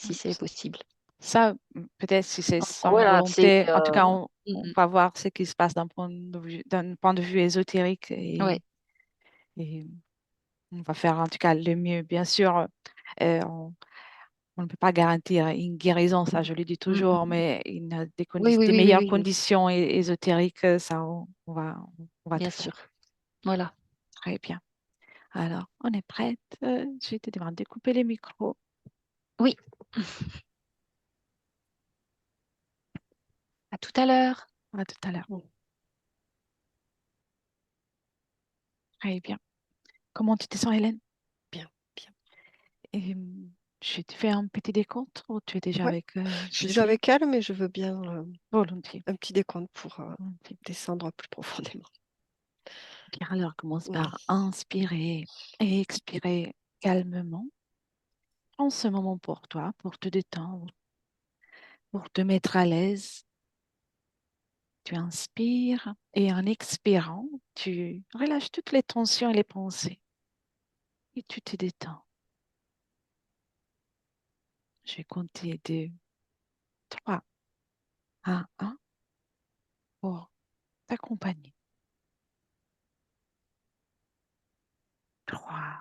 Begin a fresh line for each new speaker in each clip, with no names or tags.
si c'est possible.
Ça, peut-être si c'est
Donc,
sans
voilà,
volonté, en tout cas, on
mm,
va voir ce qui se passe d'un point de vue ésotérique
ouais,
et on va faire en tout cas le mieux. Bien sûr, euh, on, on ne peut pas garantir une guérison, ça je le dis
mm,
toujours,
mm.
mais
Oui, oui,
des
oui, oui,
meilleures
oui, oui,
conditions ésotériques, ça, on va
bien
trouver.
sûr. Voilà.
Très bien. Alors, on est prête. Je vais te demander de couper les micros.
Oui, à tout à l'heure.
À tout à l'heure. Très bien. Comment tu te sens, Hélène?
Bien, bien.
Et, je te fais un petit décompte ou tu es déjà
Ouais,
avec
je suis déjà
Jocelyne?
avec elle, mais je veux bien
Volontiers.
un petit décompte pour
Volontiers.
descendre plus profondément.
Bien, alors commence
Mm.
par inspirer et expirer calmement. Prends ce moment pour toi, pour te détendre, pour te mettre à l'aise. Tu inspires et en expirant, tu relâches toutes les tensions et les pensées et tu te détends. Je vais compter de 3 à 1 pour t'accompagner. 3,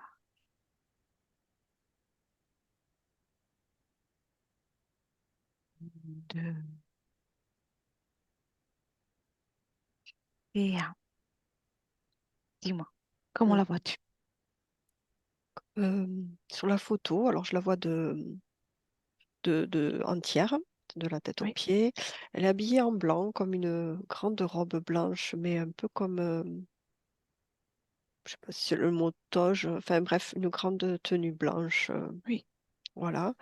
2 et 1. Dis-moi, comment
Mm.
la vois-tu?
Euh, Sur la photo, alors je la vois entière, de la tête aux
Oui,
pieds. Elle est habillée en blanc, comme une grande robe blanche, mais un peu comme, je sais pas si c'est le mot toge, enfin bref, une grande tenue blanche,
oui.
voilà.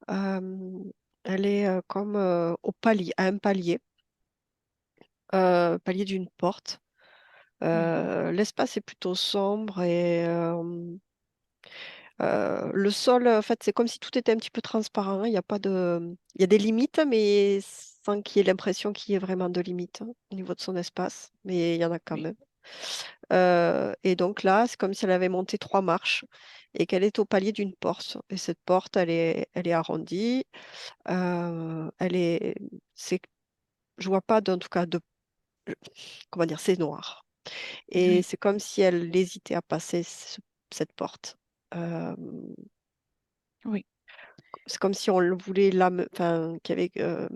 Euh, Elle est comme au palier, à un palier, palier d'une porte.
Mhm.
L'espace est plutôt sombre et le sol, en fait, c'est comme si tout était un petit peu transparent, hein. Il y a pas de, il y a des limites, mais sans qu'il y ait l'impression qu'il y ait vraiment de limites, hein, au niveau de son espace. Mais il y en a quand
Oui,
même. Et donc là, c'est comme si elle avait monté 3 marches et qu'elle est au palier d'une porte. Et cette porte, elle est arrondie. Elle est, c'est, je vois pas, en tout cas, comment dire, c'est noir. Et
oui,
c'est comme si elle hésitait à passer cette porte. Euh,
oui.
c'est comme si on le voulait enfin, qu'il y avait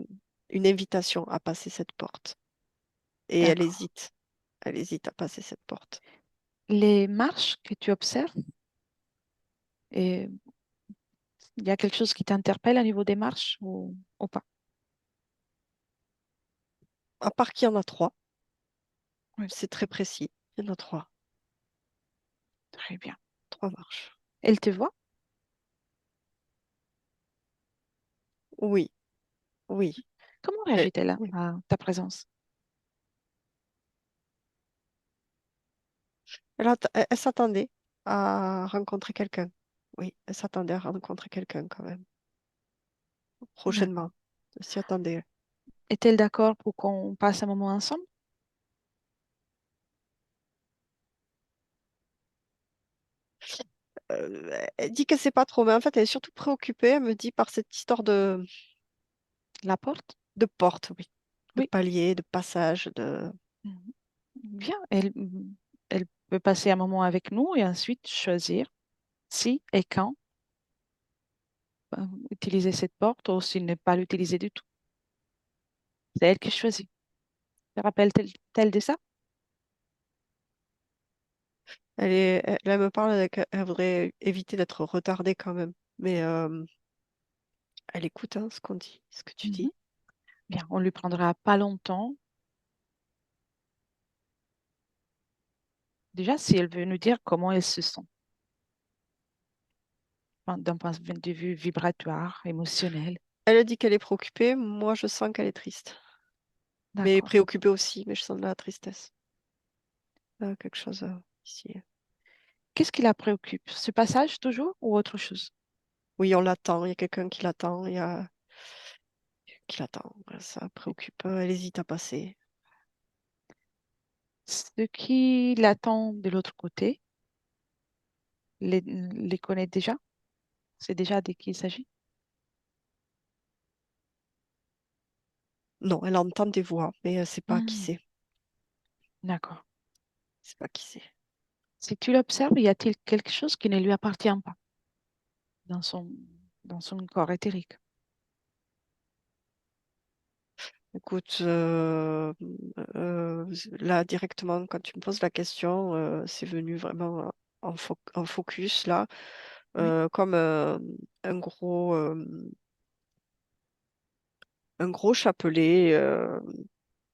une invitation à passer cette porte. Et elle
D'accord.
hésite. Elle hésite à passer cette porte.
Les marches que tu observes, et il y a quelque chose qui t'interpelle au niveau des marches ou pas?
À part qu'il y en a 3,
Oui,
c'est très précis. Il y en a 3.
très bien.
3 marches.
Elle te voit?
Oui, oui.
Comment
Elle,
réagit-elle
oui.
à ta présence?
Elle s'attendait à rencontrer quelqu'un. Oui, elle s'attendait à rencontrer quelqu'un quand même.
D'accord.
Prochainement. Elle s'y attendait.
Est-elle d'accord pour qu'on passe un moment ensemble?
Elle dit qu'elle sait pas trop, mais en fait, elle est surtout préoccupée, elle me dit, par cette histoire
La porte?
de porte, oui. De
Oui.
palier, de passage, de...
Mhm. Bien. Elle peut passer un moment avec nous et ensuite choisir si et quand utiliser cette porte ou s'il ne pas l'utiliser du tout. C'est elle qui choisit. Te rappelle-t-elle de ça?
Elle me parle, elle voudrait éviter d'être retardée quand même. Mais elle écoute, hein, ce qu'on dit, ce que tu
Mhm.
dis.
Bien, on lui prendra pas longtemps. Déjà, si elle veut nous dire comment elle se sent, d'un point de vue vibratoire, émotionnel.
Elle a dit qu'elle est préoccupée, moi je sens qu'elle est triste. Mais
D'accord.
préoccupée aussi, mais je sens de la tristesse. Quelque chose ici.
Qu'est-ce qui la préoccupe? Ce passage toujours ou autre chose?
Oui, on l'attend, il y a quelqu'un qui l'attend, il y a qui l'attend. Voilà, ça préoccupe, elle hésite à passer.
Ce qui l'attend de l'autre côté, les connaît déjà? C'est déjà de qui il s'agit?
Non, elle entend des voix, mais elle ne sait pas qui
Hmm,
c'est.
d'accord.
C'est pas qui c'est.
Si tu l'observes, y a-t-il quelque chose qui ne lui appartient pas dans dans son corps éthérique?
Écoute, là directement, quand tu me poses la question, c'est venu vraiment en focus là,
Oui.
comme un un gros chapelet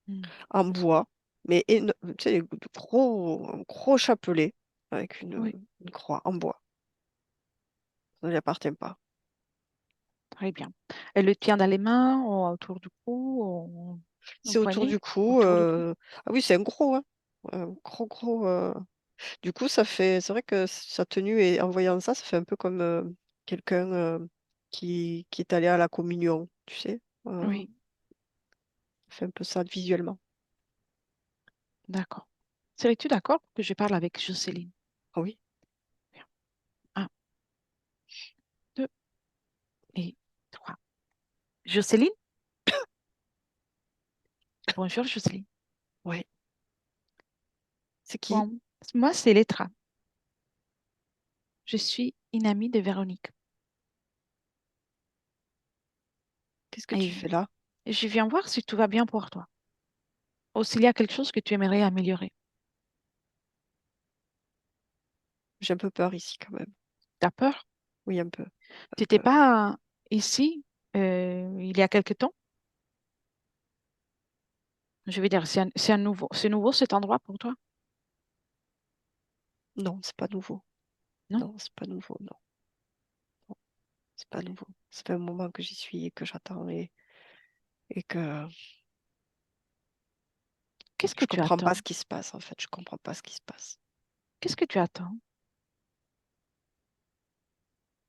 Hmm,
en bois, mais tu sais, un gros chapelet avec
oui,
une croix en bois. Ça ne lui appartient pas.
très bien. Elle le tient dans les mains, ou autour du cou, au
C'est autour
poignet,
du cou.
autour du cou.
Ah oui, c'est un gros, hein. Un gros, gros. Du coup, c'est vrai que sa tenue, et en voyant ça, ça fait un peu comme quelqu'un qui est allé à la communion, tu sais.
Oui,
Ça fait un peu ça visuellement.
d'accord. Serais-tu d'accord pour que je parle avec Jocelyne?
Ah oui,
Bien. Un, deux et trois. Jocelyne? Bonjour, Jocelyne.
ouais. C'est qui?
Bon, moi, c'est Letra. Je suis une amie de Véronique.
Qu'est-ce que tu
Et
fais là?
je viens voir si tout va bien pour toi. Ou s'il y a quelque chose que tu aimerais améliorer.
J'ai un peu peur ici quand même.
T'as peur?
Oui, un peu.
Tu
Un
n'étais
peu.
pas ici il y a quelque temps? Je veux dire, c'est nouveau cet endroit pour toi?
Non, c'est pas nouveau.
Non?
Non, c'est pas nouveau. Non, non, c'est pas nouveau. Ça fait un moment que j'y suis et que j'attends et que
Qu'est-ce
je
que tu
comprends pas
attends?
ce qui se passe en fait. Je comprends pas ce qui se passe.
Qu'est-ce que tu attends?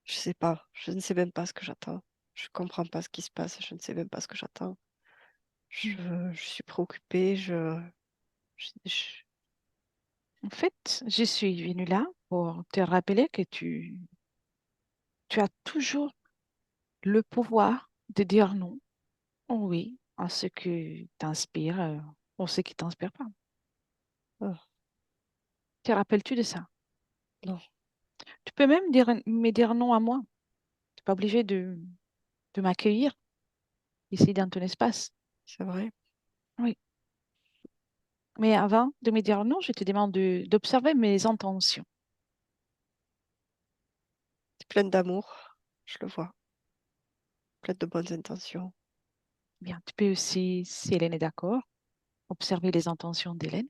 Je sais pas. Je ne sais même pas ce que j'attends. Je comprends pas ce qui se passe. Je ne sais même pas ce que j'attends.
Hmm.
Je suis préoccupée.
En fait, je suis venue là pour te rappeler que tu as toujours le pouvoir de dire non, ou oui, à ce que t'inspire, ou ce qui t'inspire pas.
Ah,
Te rappelles-tu de ça?
non,
Tu peux même me dire non à moi. Tu n'es pas obligé de m'accueillir ici dans ton espace.
c'est vrai.
Oui. Mais avant de me dire non, je te demande d'observer mes intentions.
C'est pleine d'amour. Je le vois. Pleine de bonnes intentions.
Bien, tu peux aussi, si Hélène est d'accord, observer les intentions d'Hélène.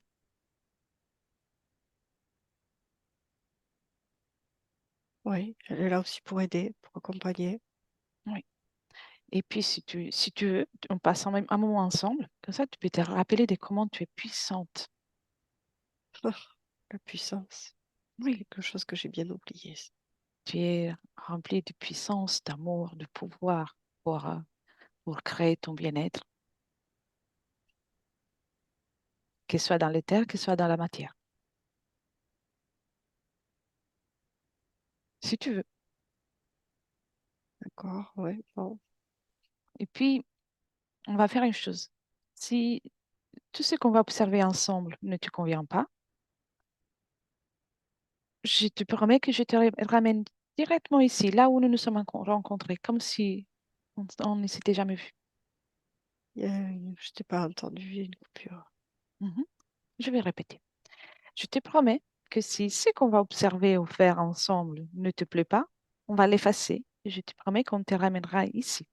Oui, elle est là aussi pour aider, pour accompagner.
Oui. Et puis, si tu veux, on passe un moment ensemble. Comme ça, tu peux te rappeler de comment tu es puissante.
Ah, la puissance. C'est
Oui.
quelque chose que j'ai bien oublié.
Tu es remplie de puissance, d'amour, de pouvoir pour créer ton bien-être, que ce soit dans les terres, que ce soit dans la matière. Si tu veux.
D'accord, ouais, bon.
Et puis, on va faire une chose. Si tout ce qu'on va observer ensemble ne te convient pas, je te promets que je te ramène directement ici, là où nous nous sommes rencontrés, comme si on ne s'était jamais vus.
Je t'ai pas entendu, il y a une coupure.
Mhm. Je vais répéter. Je te promets que si ce qu'on va observer ou faire ensemble ne te plaît pas, on va l'effacer. Et je te promets qu'on te ramènera ici.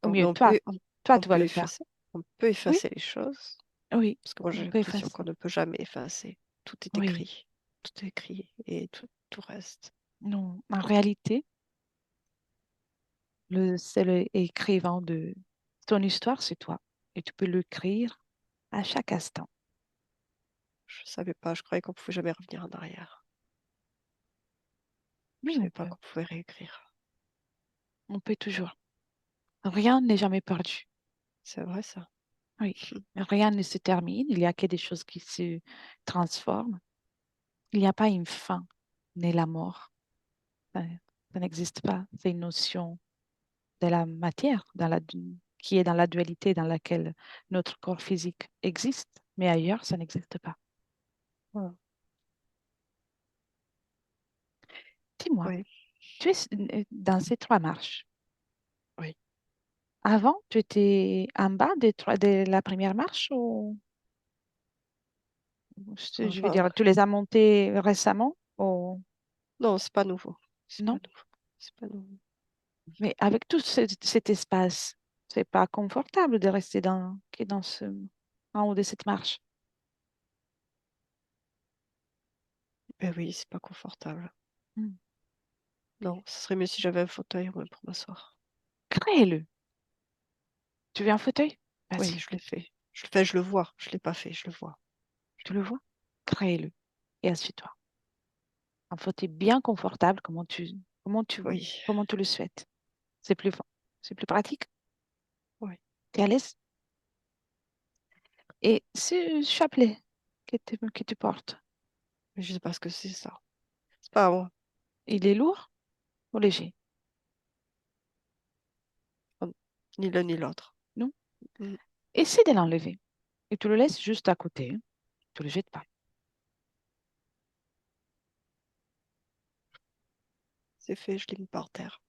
Ou
D'accord, mais
mieux, toi,
on
tu vas
peut
le faire.
effacer. On peut
Oui,
effacer les choses.
oui,
Parce que moi,
on
j'ai
peut
l'impression
effacer.
qu'on ne peut jamais effacer. Tout est
Oui,
écrit. Tout est écrit et tout reste.
non. En réalité, le seul écrivain de ton histoire, c'est toi. Et tu peux l'écrire à chaque instant.
Je savais pas, je croyais qu'on pouvait jamais revenir en arrière. Je
Oui,
savais pas qu'on pouvait réécrire.
on peut toujours. Rien n'est jamais perdu.
C'est vrai ça.
Oui, rien ne se termine. Il y a que des choses qui se transforment. Il n'y a pas une fin, ni la mort. Ça, ça n'existe pas. C'est une notion de la matière, dans la, qui est dans la dualité dans laquelle notre corps physique existe, mais ailleurs, ça n'existe pas.
Ah,
Dis-moi,
oui,
tu es dans ces trois marches.
oui.
Avant, tu étais en bas de la première marche ou je veux
Enfin,
dire, tu les as montées récemment ou
non, c'est pas nouveau. C'est pas
non?
nouveau. C'est pas nouveau.
Mais avec tout cet espace, c'est pas confortable de rester en haut de cette marche.
Ben oui, c'est pas confortable.
Hmm.
Non, ce serait mieux si j'avais un fauteuil au moins pour m'asseoir.
Crée-le. Tu veux un fauteuil?
Oui,
Vas-y,
je l'ai fait. Je le vois. Je l'ai pas fait, je le vois.
tu le vois? Crée-le et assieds-toi. Un fauteuil bien confortable, comment tu,
Oui,
comment tu le souhaites. C'est plus, c'est plus pratique.
oui.
Tu es à l'aise? Et ce chapelet que tu portes,
Mais je sais pas ce que c'est ça. C'est pas à moi.
il est lourd ou léger?
Hum, ni l'un ni l'autre.
Non?
Mm.
Essaie de l'enlever et tu le laisses juste à côté, hein. Tu le jettes pas.
C'est fait, je l'ai mis par terre.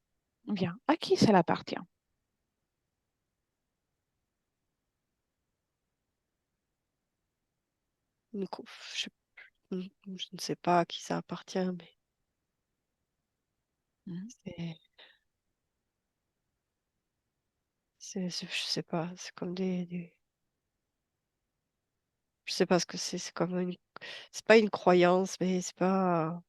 Bien. À qui ça appartient?
Du coup, je ne sais pas à qui ça appartient, mais
Mhm.
c'est, je sais pas, c'est comme je sais pas ce que c'est comme c'est pas une croyance, mais c'est pas,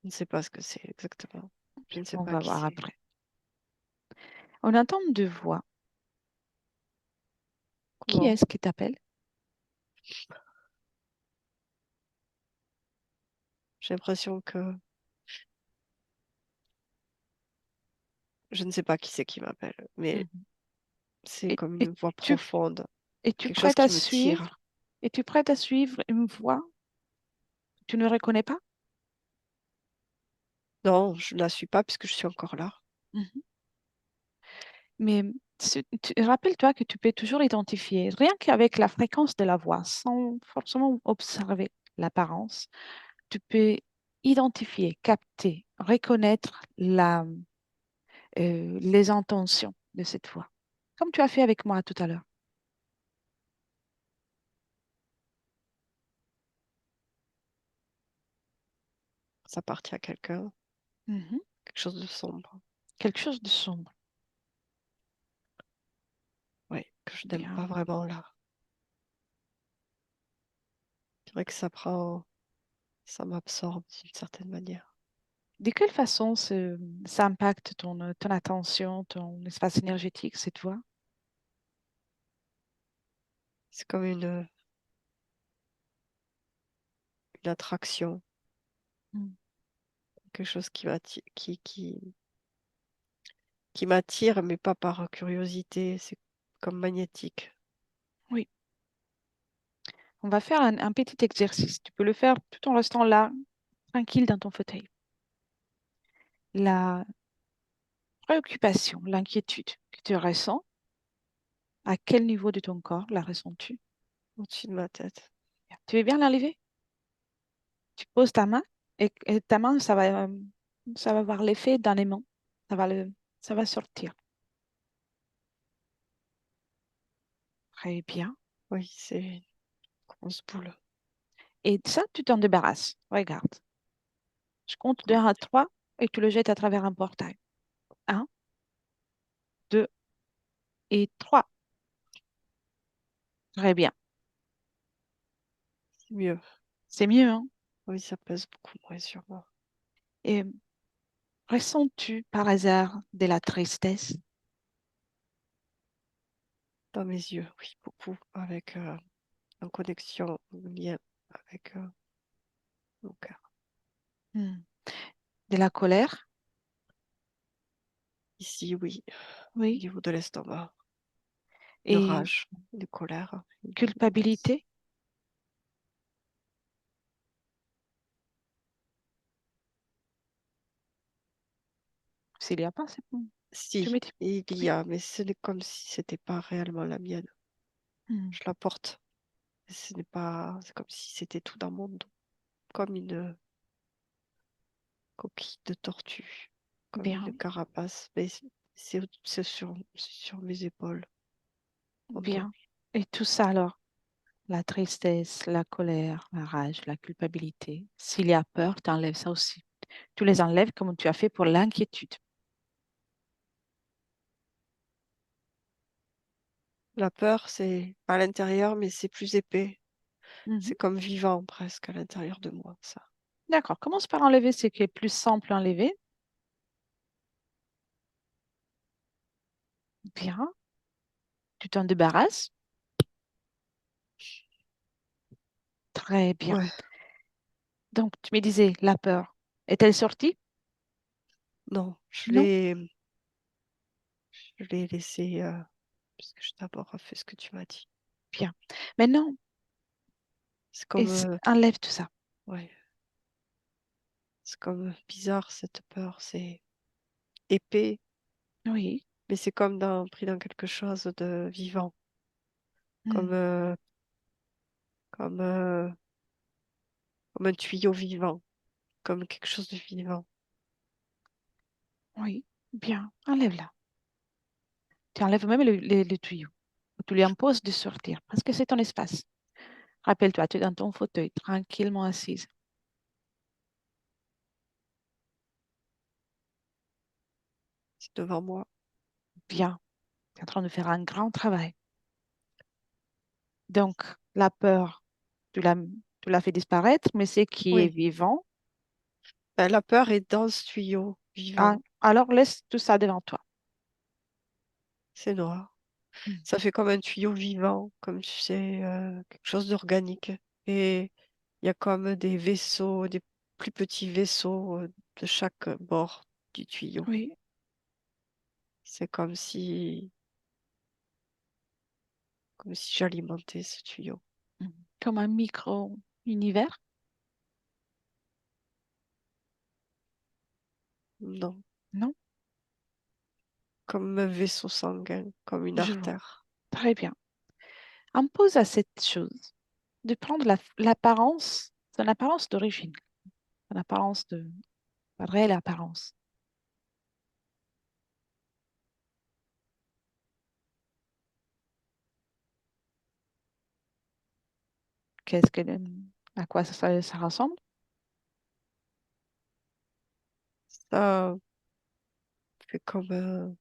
je ne sais pas ce que c'est exactement. Je ne sais
On
pas
va
qui
voir
c'est.
après. On entend deux voix. Qui
Comment?
est-ce qui t'appelle?
J'ai l'impression que je ne sais pas qui c'est qui m'appelle, mais
Mhm.
c'est
Et,
comme
et
une voix
tu,
profonde,
es-tu
quelque chose
prête à
qui me tire.
suivre? Es-tu prête à suivre une voix que tu ne reconnais pas?
Non, je ne la suis pas puisque je suis encore là.
Mhm. Mais rappelle-toi que tu peux toujours l'identifier, rien qu'avec la fréquence de la voix, sans forcément observer l'apparence. Tu peux identifier, capter, reconnaître les intentions de cette voix, comme tu as fait avec moi tout à l'heure.
Ça appartient à quelqu'un,
Mhm.
quelque chose de sombre.
Quelque chose de sombre.
Oui, que je n'aime pas
Bien.
vraiment là. C'est vrai que ça m'absorbe d'une certaine manière.
De quelle façon ça impacte ton attention, ton espace énergétique, cette voix?
C'est comme une attraction,
Mm.
quelque chose qui m'attire, mais pas par curiosité. C'est comme magnétique.
Oui, on va faire un petit exercice. Tu peux le faire tout en restant là, tranquille dans ton fauteuil. La préoccupation, l'inquiétude que tu ressens, à quel niveau de ton corps la ressens-tu?
Au-dessus de ma tête.
Tu veux bien l'enlever? Tu poses ta main et ta main, ça va avoir l'effet d'un aimant. Ça va sortir. Très bien.
Oui, c'est une grosse boule.
Et ça, tu t'en débarrasses. Regarde. Je compte de 1 à
Oui,
3 et tu le jettes à travers un portail. Un, 2 et 3. Très bien.
c'est mieux.
C'est mieux, hein?
Oui, ça pèse beaucoup moins sur moi.
Et ressens-tu par hasard de la tristesse?
Dans mes yeux, oui, beaucoup. Avec en connexion, en lien avec mon cœur.
Hmm. De la colère?
Ici, oui, au
Oui.
niveau de l'estomac. Une
Et
rage, une colère, intense.
culpabilité? S'il n'y a pas, c'est bon. Tu me
Si,
dis,
il y
oui.
a, mais ce n'est comme si c'était pas réellement la mienne.
Hmm.
Je la porte. Ce n'est pas, c'est comme si c'était tout dans mon dos, comme une coquille de tortue, comme une
Bien,
carapace. Mais c'est sur mes épaules, mon dos.
bien. Et tout ça alors, la tristesse, la colère, la rage, la culpabilité. S'il y a peur, tu enlèves ça aussi. Tu les enlèves comme tu as fait pour l'inquiétude.
La peur, c'est à l'intérieur, mais c'est plus épais.
Mhm.
C'est comme vivant presque à l'intérieur de moi, ça.
D'accord. Commence par enlever ce qui est plus simple à enlever. Bien. Tu t'en débarrasses. Très bien.
Ouais,
Donc, tu me disais, la peur. Est-elle sortie?
non,
Non?
je l'ai laissé, parce que j'ai d'abord fait ce que tu m'as dit.
Bien. Maintenant,
C'est comme,
enlève tout ça.
ouais, c'est comme bizarre cette peur, c'est épais,
Oui.
mais c'est comme pris dans quelque chose de vivant, comme,
Hmm.
comme, euh, comme un tuyau vivant, comme quelque chose de vivant.
Oui. Bien. Enlève-la. Tu enlèves même le tuyau. Tu lui imposes de sortir parce que c'est ton espace. Rappelle-toi, tu es dans ton fauteuil, tranquillement assise.
C'est devant moi.
Bien. Tu es en train de faire un grand travail. Donc, la peur, tu l'as fait disparaître, mais ce qui est
Oui,
vivant,
ben, la peur est dans ce tuyau
ah,
vivant.
alors laisse tout ça devant toi.
C'est noir.
Hmm.
Ça fait comme un tuyau vivant, comme si c'est quelque chose d'organique. Et il y a comme des vaisseaux, des plus petits vaisseaux de chaque bord du tuyau.
Oui.
C'est comme si j'alimentais ce tuyau.
Hmm. Comme un micro-univers,
Non,
non?
comme un vaisseau sanguin, comme une
Je vois.
artère.
Très bien. Impose à cette chose de prendre l'apparence, son apparence d'origine, son apparence de, la réelle apparence. Qu'est-ce que, à quoi ça ressemble?
Ça fait comme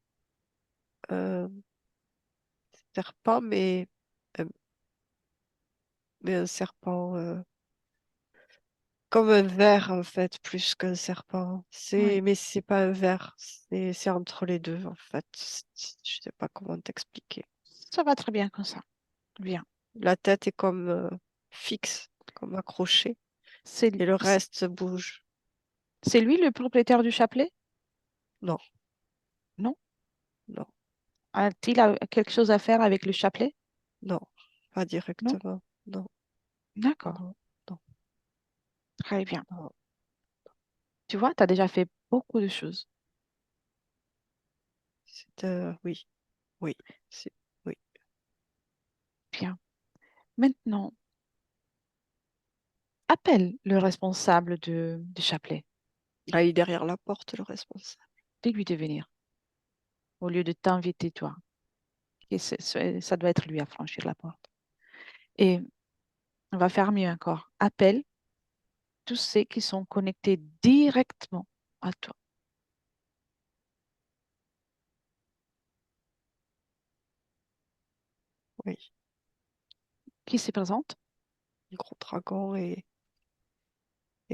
un serpent, euh, mais un serpent. Comme un ver, en fait, plus qu'un serpent.
Oui,
Mais c'est pas un ver, c'est entre les deux, en fait. Je sais pas comment t'expliquer.
ça va très bien comme ça. Bien.
La tête est comme fixe, comme accrochée,
C'est
et le reste bouge.
c'est lui le propriétaire du chapelet?
Non,
Non?
non,
A-t-il quelque chose à faire avec le chapelet?
non, pas
Non?
directement. Non,
D'accord.
non, non,
Très bien.
non.
Tu vois, tu as déjà fait beaucoup de choses.
Oui, oui, c'est, oui.
Bien. Maintenant, appelle le responsable du chapelet.
Là, il est derrière la porte, le responsable.
Dis-lui de venir au lieu de t'inviter toi. Et ça doit être lui à franchir la porte. Et on va faire mieux encore. Appelle tous ceux qui sont connectés directement à toi.
Oui,
Qui se présentent?
le gros dragon et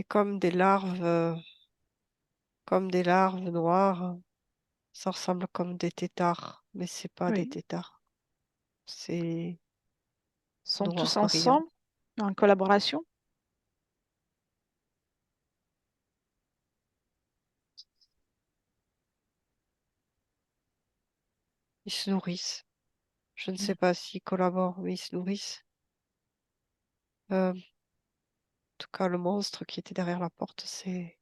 comme des larves noires. Ça ressemble comme des têtards, mais c'est pas des
Oui.
têtards. C'est
Sont tous
noir brillant.
ensemble en collaboration?
Ils se nourrissent. Je ne
Mm.
sais pas s'ils collaborent, mais ils se nourrissent. En tout cas, le monstre qui était derrière la porte, c'est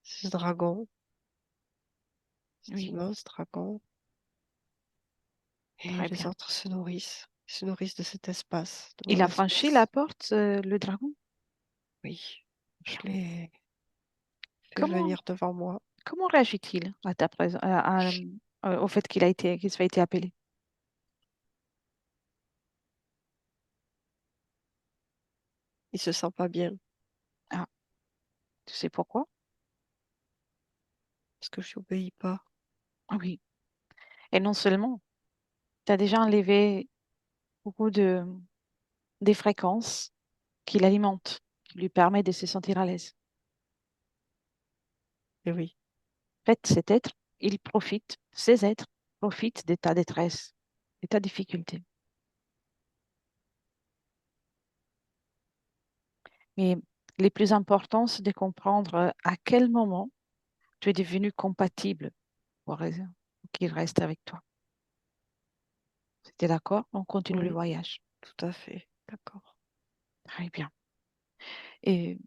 ce dragon. cet
Oui,
immense dragon. Et
très
les
bien.
autres se nourrissent de cet espace devant
Il a franchi la
l'espace.
porte, le dragon?
Oui, je
Bien.
l'ai fait
Comment,
venir devant moi.
comment réagit-il à ta présence, au fait qu'il soit été appelé?
Il se sent pas bien
Ah, tu sais pourquoi?
parce que je n'obéis pas.
Ah oui. Et non seulement, tu as déjà enlevé beaucoup des fréquences qui l'alimentent, qui lui permettent de se sentir à l'aise.
Et oui,
En fait, cet être, il profite, ces êtres profitent de ta détresse, de ta difficulté. Mais les plus importants, c'est de comprendre à quel moment tu es devenu compatible pour qu'il reste avec toi. C'était d'accord? On continue le
oui,
voyage.
tout à fait. D'accord.
Très bien. Et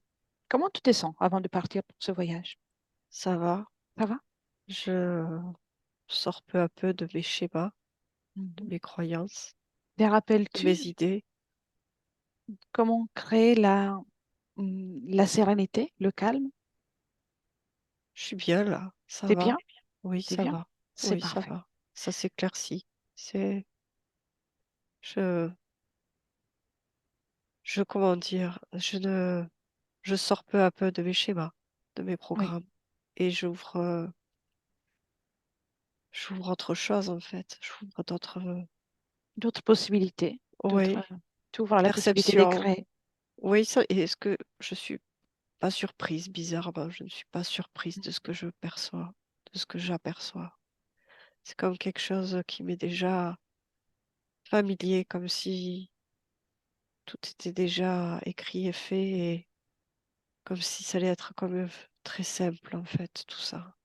comment tu te sens avant de partir pour ce voyage?
Ça va.
Ça va?
Je sors peu à peu de mes schémas, de
Mhm.
mes croyances,
Te
de
rappelles-tu
mes idées.
comment créer la sérénité, le calme?
Je suis bien là. Ça
T'es
va.
bien?
Oui,
T'es
ça
bien?
va.
C'est
Oui, ça
parfait.
va. Ça s'éclaircit. C'est, je, comment dire, je sors peu à peu de mes schémas, de mes
Oui.
programmes, et j'ouvre autre chose en fait. J'ouvre d'autres,
D'autres possibilités,
oui,
tu ouvres la possibilité de
perceptions.
créer.
Oui, ça, et est-ce que je suis pas surprise, bizarrement, je ne suis pas surprise de ce que je perçois, de ce que j'aperçois. C'est comme quelque chose qui m'est déjà familier, comme si tout était déjà écrit et fait, et comme si ça allait être comme très simple, en fait, tout ça,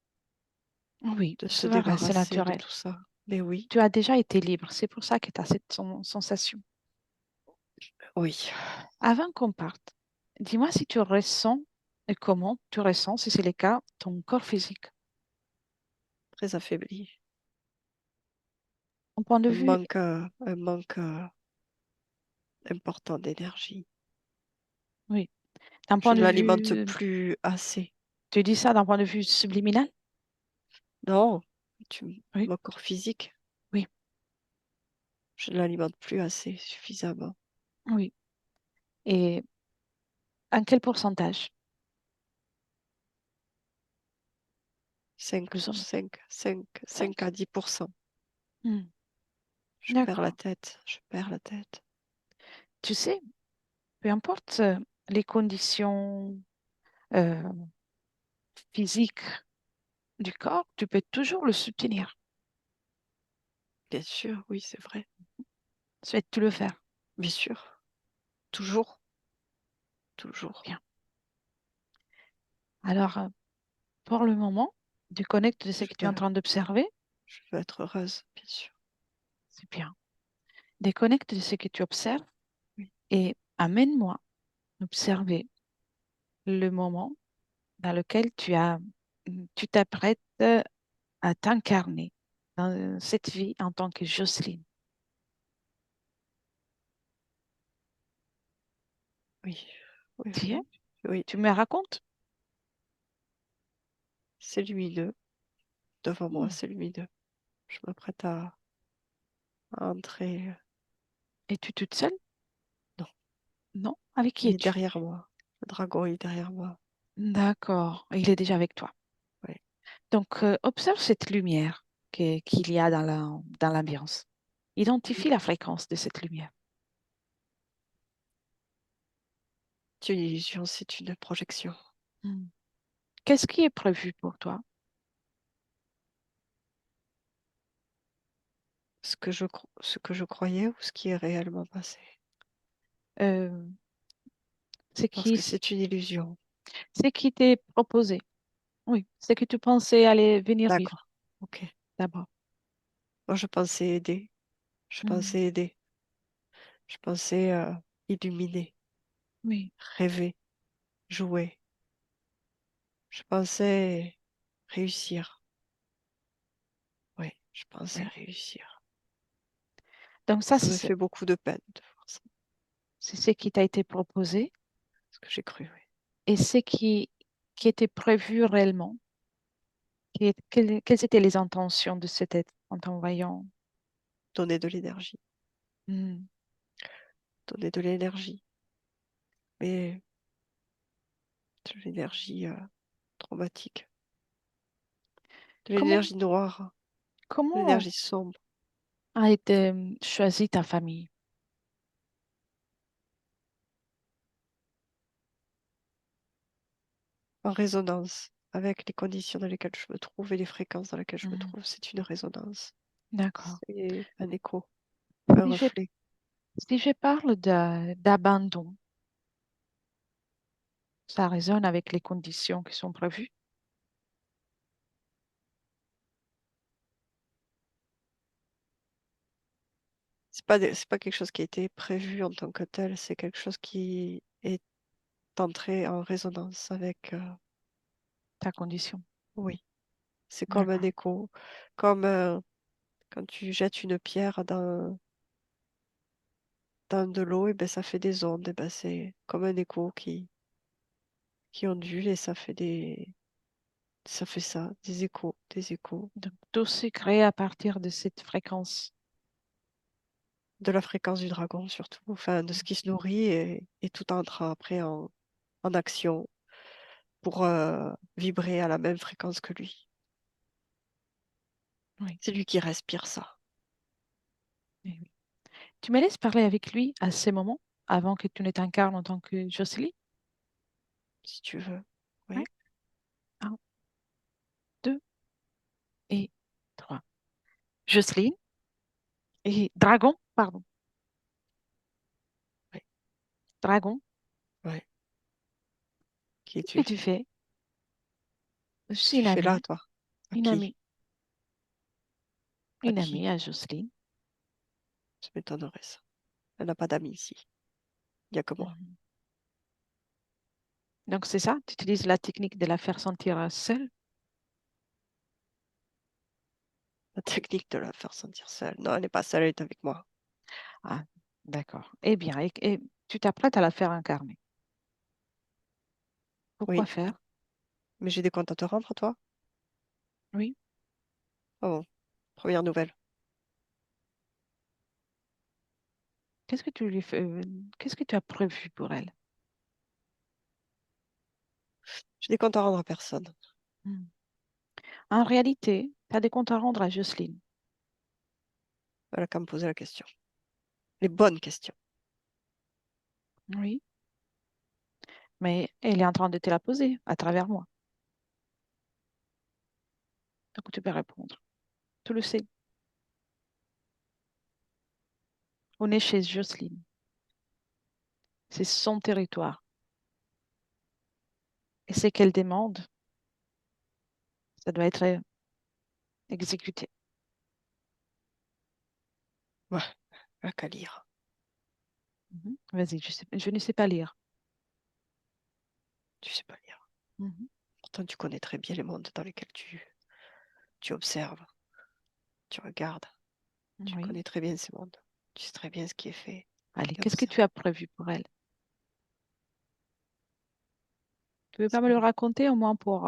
Oui,
de se
tu verras, c'est
débarrasser de
naturel.
tout ça. Mais oui,
Tu as déjà été libre, c'est pour ça que tu as cette sensation.
oui,
Avant qu'on parte, dis-moi si tu ressens et comment tu ressens, si c'est le cas, ton corps physique.
très affaibli.
Ton point de vue,
Un manque important d'énergie.
oui, d'un
Je
point
ne
de
l'alimente
vue,
plus assez.
tu dis ça d'un point de vue subliminal?
Non,
Oui,
mon corps physique,
oui,
je ne l'alimente plus assez, suffisamment.
oui. Et à quel pourcentage?
5,
Plus ou moins
5
5.
à 10%. Je perds la
D'accord.
tête, je perds la tête.
Tu sais, peu importe les conditions euh, physiques du corps, tu peux toujours le soutenir.
Bien sûr, oui, c'est vrai.
Souhaites-tu le faire?
Bien sûr, toujours, toujours.
Bien. Alors, pour le moment, tu connectes de ce
Je
que tu es en
veux,
train d'observer.
je veux être heureuse, bien sûr.
C'est bien. Déconnecte de ce que tu observes
Oui,
et amène-moi observer le moment dans lequel tu t'apprêtes à t'incarner dans cette vie en tant que Jocelyne.
oui, oui,
Tu y es?
oui. Oui,
Tu me racontes?
c'est lumineux. Devant moi,
Hmm.
c'est lumineux. Je m'apprête à entrer.
Es-tu toute seule?
Non,
Non? Avec qui
il est
es-tu?
derrière moi. Le dragon est derrière moi.
D'accord, il est déjà avec toi.
Oui.
Donc, observe cette lumière qu'il y a dans l'ambiance.
Oui.
Identifie la fréquence de cette lumière.
C'est une illusion, c'est une projection.
Hmm. Qu'est-ce qui est prévu pour toi?
Ce que je croyais ou ce qui est réellement passé.
Euh, ce
Parce
qui,
que c'est une illusion.
ce qui t'est proposé. Oui, ce que tu pensais aller venir vivre
D'accord. Ok.
d'abord.
Moi, je pensais aider. Je
Hmm.
pensais aider. Je pensais illuminer,
Oui,
rêver, jouer. Je pensais réussir. Je pensais
Oui.
réussir.
Donc ça,
Ça me fait beaucoup de peine de voir ça,
c'est ce qui t'a été proposé
ce que j'ai cru, oui.
et ce qui était prévu réellement. Quelles étaient les intentions de cet être en t'envoyant?
Donner de l'énergie.
Hmm.
Donner de l'énergie. Mais de l'énergie traumatique. De
Comment,
l'énergie noire. De
comment
l'énergie sombre.
a été choisie ta famille?
En résonance avec les conditions dans lesquelles je me trouve et les fréquences dans lesquelles je me
Hmm.
trouve. C'est une résonance.
D'accord.
C'est un écho, un
Si je,
reflet.
si je parle d'abandon, ça résonne avec les conditions qui sont prévues,
C'est pas quelque chose qui a été prévu en tant que tel, c'est quelque chose qui est entré en résonance avec,
ta condition.
oui, c'est comme un
D'accord.
écho, comme quand tu jettes une pierre dans de l'eau, et ben ça fait des ondes, et ben c'est comme un écho qui ondule et ça fait ça, des échos,
Donc, tout s'est créé à partir de cette fréquence.
de la fréquence du dragon surtout, enfin de ce qui se nourrit et tout entre après en action pour vibrer à la même fréquence que lui.
Oui.
C'est lui qui respire ça,
Eh oui. Tu me laisses parler avec lui à ces moments avant que tu ne t'incarnes en tant que Jocelyne?
si tu veux.
Ouais.
Oui,
Un, deux et trois. Jocelyne et Dragon, pardon.
oui,
Dragon,
oui. Qui
qu'est-ce que
es-tu?
tu fais? Je suis
Tu fais là, toi? À
une
qui?
amie,
À
une
qui?
amie à Jocelyne.
Ça m'étonnerait ça. Elle n'a pas d'amis ici. Il n'y a que moi.
Mhm. Donc c'est ça, tu utilises la technique de la faire sentir seule.
La technique de la faire sentir seule. Non, elle n'est pas seule, elle est avec moi.
Ah, d'accord. Eh bien, et tu t'apprêtes à la faire incarner. Pourquoi
Oui,
faire?
mais j'ai des comptes à te rendre, toi?
Oui.
Ah bon, première nouvelle.
Qu'est-ce que tu lui fais, qu'est-ce que tu as prévu pour elle?
J'ai des comptes à rendre à personne.
Hmm. En réalité, tu as des comptes à rendre à Jocelyne.
Elle a qu'à me poser la question. Les bonnes questions.
Oui. Mais elle est en train de te la poser à travers moi. Donc tu peux répondre. Tu le sais. On est chez Jocelyne. C'est son territoire. Et ce qu'elle demande, ça doit être exécuté.
Ouais, elle a qu'à lire.
Mhm. Vas-y, je ne sais pas lire.
Tu sais pas lire.
Mhm.
Pourtant, tu connais très bien les mondes dans lesquels tu observes, tu regardes. Tu
Oui.
connais très bien ces mondes. Tu sais très bien ce qui est fait
Allez,
et
qu'est-ce que
observe.
tu as prévu pour elle? Tu veux pas me le
C'est-
raconter au moins pour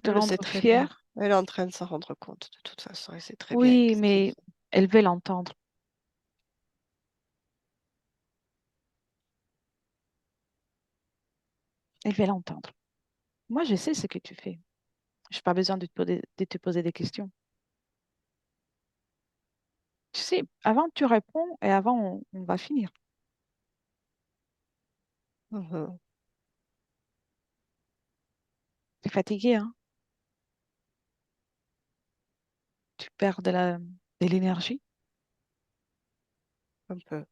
te
Elle le sait
rendre
très bien.
fière?
Elle est en train de s'en rendre compte de toute façon. Elle sait très bien
Oui,
qu'est-ce qui est
mais
fait.
elle veut l'entendre. Elle veut l'entendre. Moi, je sais ce que tu fais. Je n'ai pas besoin de te poser des questions. Tu sais, avant tu réponds et avant on va finir.
Mhm.
Tu es fatigué, hein? Tu perds de l'énergie.
Un peu.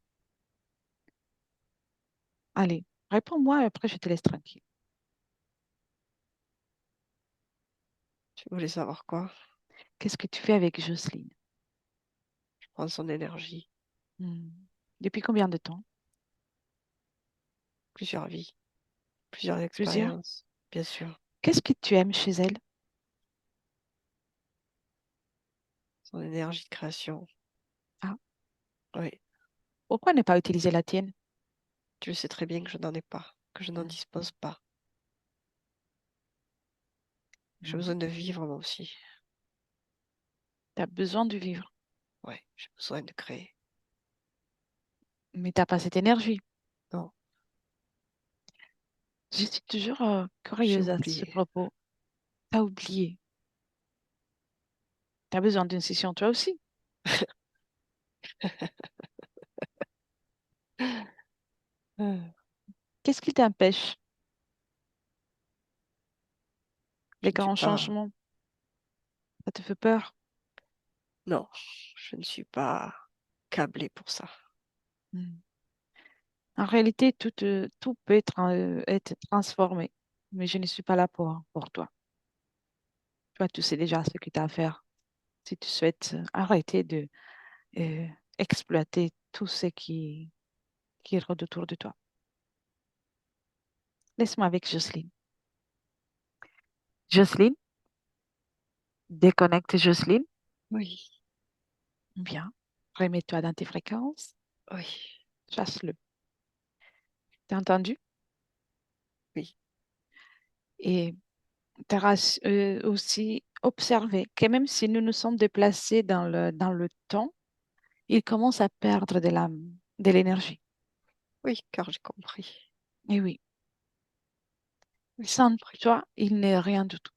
Allez, réponds-moi et après je te laisse tranquille.
Tu voulais savoir quoi?
Qu'est-ce que tu fais avec Jocelyne?
Je prends son énergie.
Hmm. Depuis combien de temps?
Plusieurs vies, plusieurs
Plusieurs?
expériences, bien sûr.
Qu'est-ce que tu aimes chez elle?
son énergie de création.
Ah,
Oui,
pourquoi ne pas utiliser la tienne?
tu le sais très bien que je n'en ai pas, que je n'en
Hmm.
dispose pas. J'ai
Mhm.
besoin de vivre moi aussi.
Tu as besoin de vivre,
Oui, j'ai besoin de créer.
mais tu n'as pas cette énergie.
Non,
Je suis toujours
j'ai
curieuse à ce
oublié.
propos. Tu as oublié. Tu as besoin d'une session toi aussi.
Euh,
Qu'est-ce qui t'empêche? Les
Je ne suis
grands
pas.
changements, ça te fait peur?
Non, je ne suis pas câblée pour ça.
Hmm. En réalité, tout peut être transformé, mais je ne suis pas là pour toi. Toi, tu sais déjà ce que tu as à faire. Si tu souhaites arrêter de euh, exploiter tout ce qui rôde autour de toi. Laisse-moi avec Jocelyne. Jocelyne, déconnecte Jocelyne.
Oui,
Bien. Remets-toi dans tes fréquences.
oui,
Chasse-le. T'as entendu?
oui,
Et t'auras aussi observé que même si nous nous sommes déplacés dans le temps, il commence à perdre de l'énergie.
oui, car j'ai compris.
Et oui,
Oui, j'ai
sans
compris.
toi, il n'est rien du tout.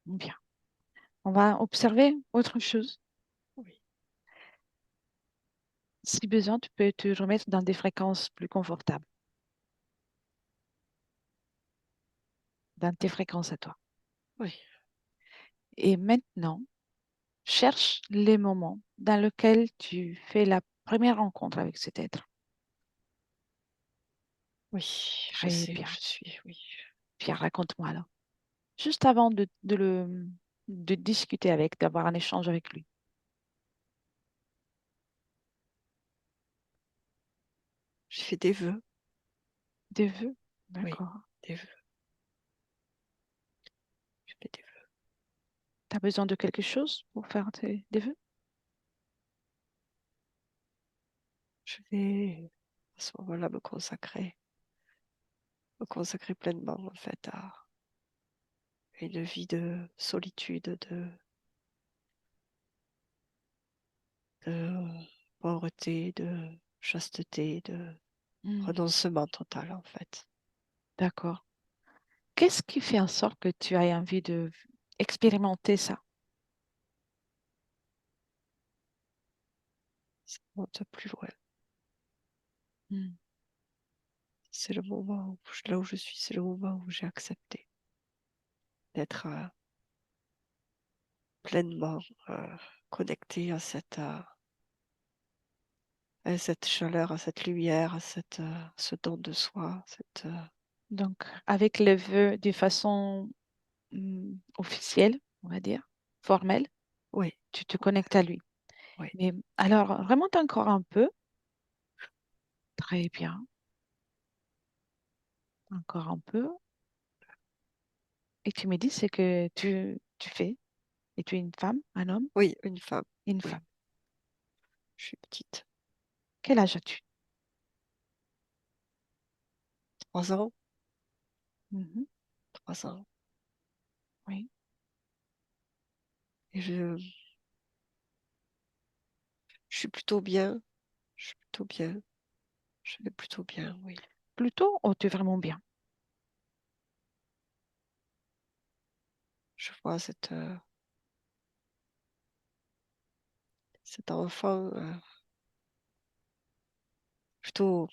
Bien. On va observer autre chose.
Oui,
Si besoin, tu peux te remettre dans des fréquences plus confortables, dans tes fréquences à toi.
oui,
Et maintenant, cherche les moments dans lesquels tu fais la première rencontre avec cet être.
oui, je
Très
sais où
bien.
je suis, oui.
Bien, raconte-moi alors. Juste avant de discuter avec, d'avoir un échange avec lui.
J'ai fait des vœux,
Des vœux?
oui,
D'accord.
des vœux, j'ai fait des vœux.
Tu as besoin de quelque chose pour faire des vœux?
Je vais à ce moment-là me consacrer pleinement en fait à une vie de solitude, de pauvreté, de chasteté, de
Hmm,
renoncement total en fait.
d'accord. Qu'est-ce qui fait en sorte que tu aies envie de expérimenter
Ça monte plus loin.
ça?
C'est le moment là où je suis, c'est le moment où j'ai accepté d'être pleinement connecté à cette chaleur, à cette lumière, ce don de soi.
Donc, avec le vœu de façon officielle, on va dire, formelle,
Oui,
tu te connectes à lui.
oui,
Mais alors, remonte encore un peu. Très bien. Encore un peu. Et tu me dis ce que tu fais. Et tu es une femme, un homme,
oui, une femme.
une
Oui,
femme.
je suis petite.
Quel âge as-tu?
3 ans,
Mhm.
3 ans.
Oui.
Et je suis plutôt bien. Je suis plutôt bien. Je vais plutôt bien, oui.
Plutôt, oh, tu es vraiment bien.
Je vois cet enfant plutôt,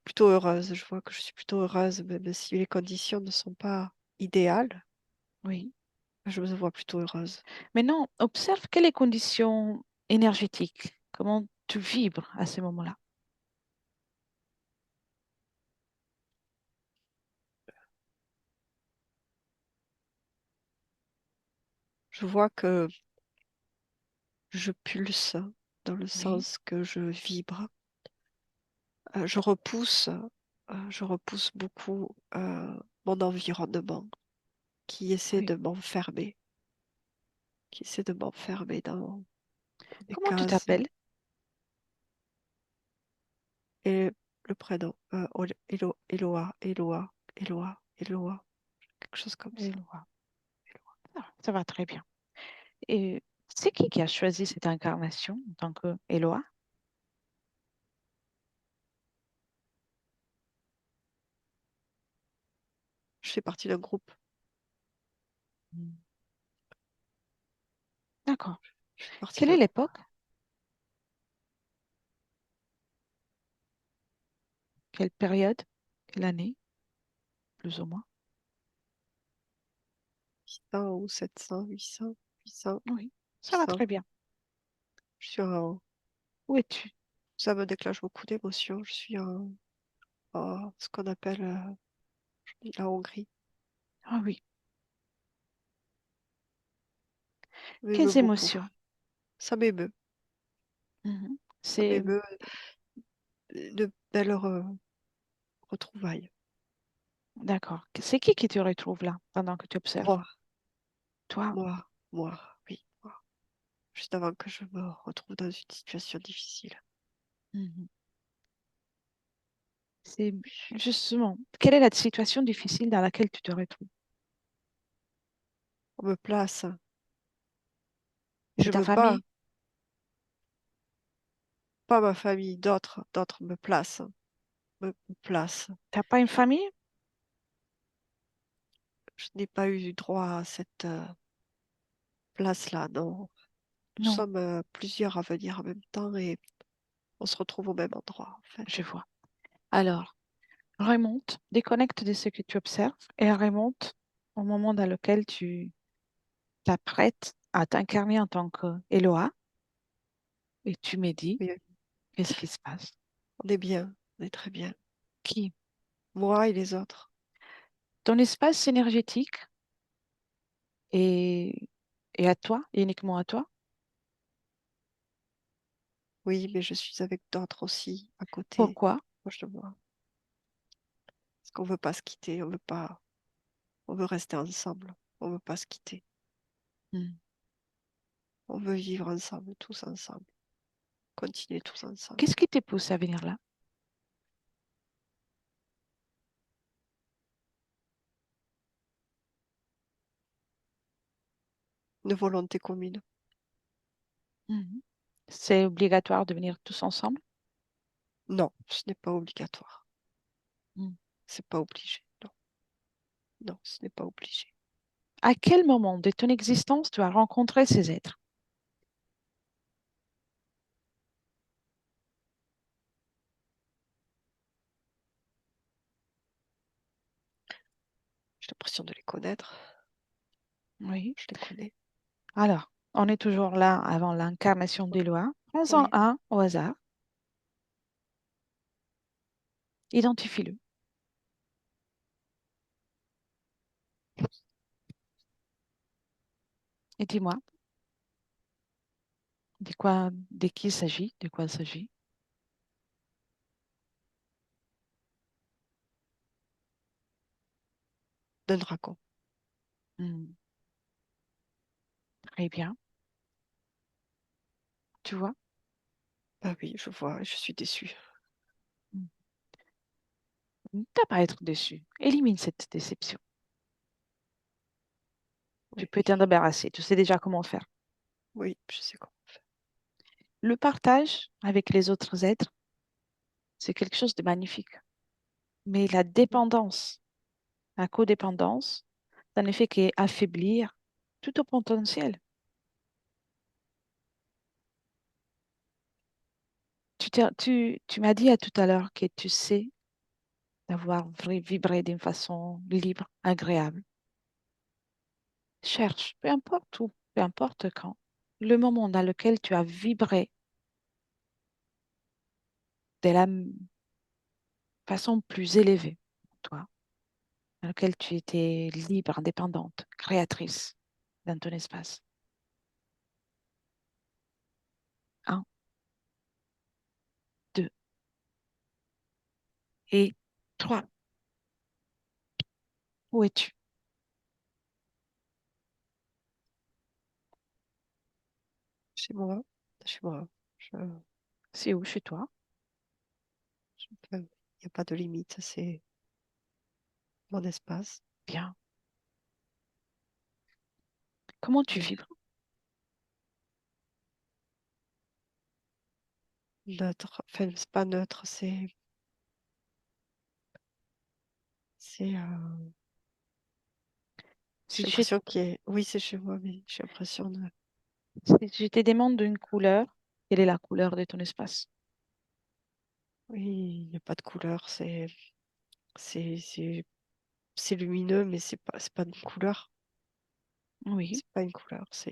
plutôt heureuse. Je vois que je suis plutôt heureuse, même si les conditions ne sont pas idéales.
Oui.
Je me vois plutôt heureuse.
Maintenant, observe quelles les conditions énergétiques. Comment tu vibres à ce moment-là.
Je vois que je pulse dans le
Oui.
sens que je vibre. Je repousse beaucoup mon environnement. qui essaie
Oui.
de m'enfermer, qui essaie de m'enfermer dans des
Comment tu
cases.
t'appelles?
Et le prénom, Eloa, Eloa, Eloa, Eloa, quelque chose comme ça.
Éloi. Ça va très bien. Et c'est qui a choisi cette incarnation en tant que Éloi?
Je fais partie d'un groupe.
Hmm. D'accord.
Je fais partie
Quelle
d'un
est
groupe.
l'époque? Quelle période? Quelle année? Plus ou moins.
600 ou 700, 800, 800,
Oui, ça va
800.
très bien.
Je suis en...
Où es-tu?
Ça me déclenche beaucoup d'émotions. Je suis en ce qu'on appelle la Hongrie.
Ah oui.
Ça m'émeut
Quelles
beaucoup.
émotions?
Ça m'émeut.
Mhm.
Ça
C'est
m'émeut de belles retrouvailles.
d'accord. C'est qui te retrouve là pendant que tu observes?
Moi,
Toi?
moi, oui, moi. Juste avant que je me retrouve dans une situation difficile.
Mhm. C'est justement, quelle est la situation difficile dans laquelle tu te retrouves?
On me place.
C'est
Je
ta
me bats.
famille?
Pas ma famille, d'autres me placent, me placent.
T'as pas une famille?
Je n'ai pas eu droit à cette place-là, non. Nous
Non,
sommes plusieurs à venir en même temps et on se retrouve au même endroit, en
je
fait.
vois. Alors, remonte, déconnecte de ce que tu observes et remonte au moment dans lequel tu t'apprêtes à t'incarner en tant qu'Eloa et tu me dis
Mais
qu'est-ce qui se passe.
on est bien, on est très bien.
Qui?
Moi et les autres.
Ton espace énergétique est, est à toi, uniquement à toi.
Oui, mais je suis avec d'autres aussi, à côté,
Pourquoi?
proche de moi. Parce qu'on veut pas se quitter, on veut pas, on veut rester ensemble. On veut pas se quitter.
Hmm.
On veut vivre ensemble, tous ensemble. Continuer tous ensemble.
Qu'est-ce qui te pousse à venir là?
Une volonté commune.
Mhm. C'est obligatoire de venir tous ensemble?
Non, ce n'est pas obligatoire.
Hmm.
C'est pas obligé. Non, non, ce n'est pas obligé.
À quel moment de ton existence tu as rencontré ces êtres?
J'ai l'impression de les connaître.
Oui.
Je les connais.
Alors, on est toujours là avant l'incarnation des lois. Prends-en
Oui.
un au hasard, identifie-le et dis-moi de qui il s'agit, de quoi il s'agit.
D'un dragon.
Hmm. Très bien, tu vois.
Ah oui, je vois, je suis déçue.
Hmm. T'as pas à être déçu. Élimine cette déception. Tu
Oui,
peux t'en débarrasser. Tu sais déjà comment faire.
oui, je sais comment.
Le partage avec les autres êtres, c'est quelque chose de magnifique. Mais la dépendance, la codépendance, ça ne fait qu'affaiblir tout au potentiel. Tu m'as dit à tout à l'heure que tu sais d'avoir vibré d'une façon libre, agréable. Cherche, peu importe où, peu importe quand, le moment dans lequel tu as vibré de la façon plus élevée, toi, dans lequel tu étais libre, indépendante, créatrice dans ton espace. Un, deux et trois. Où es-tu?
chez moi. Chez moi. Je,
C'est où chez toi?
il n'y a pas de limite, c'est mon espace.
Bien. Comment tu
Et
vibres?
neutre, enfin, c'est pas neutre,
Si
j'ai
je,
l'impression qu'il est, oui, c'est chez moi, mais j'ai l'impression de,
si je te demande d'une couleur, quelle est la couleur de ton espace?
oui, il n'y a pas de couleur, c'est, c'est, c'est lumineux, mais c'est pas une couleur.
Oui,
C'est pas une couleur, c'est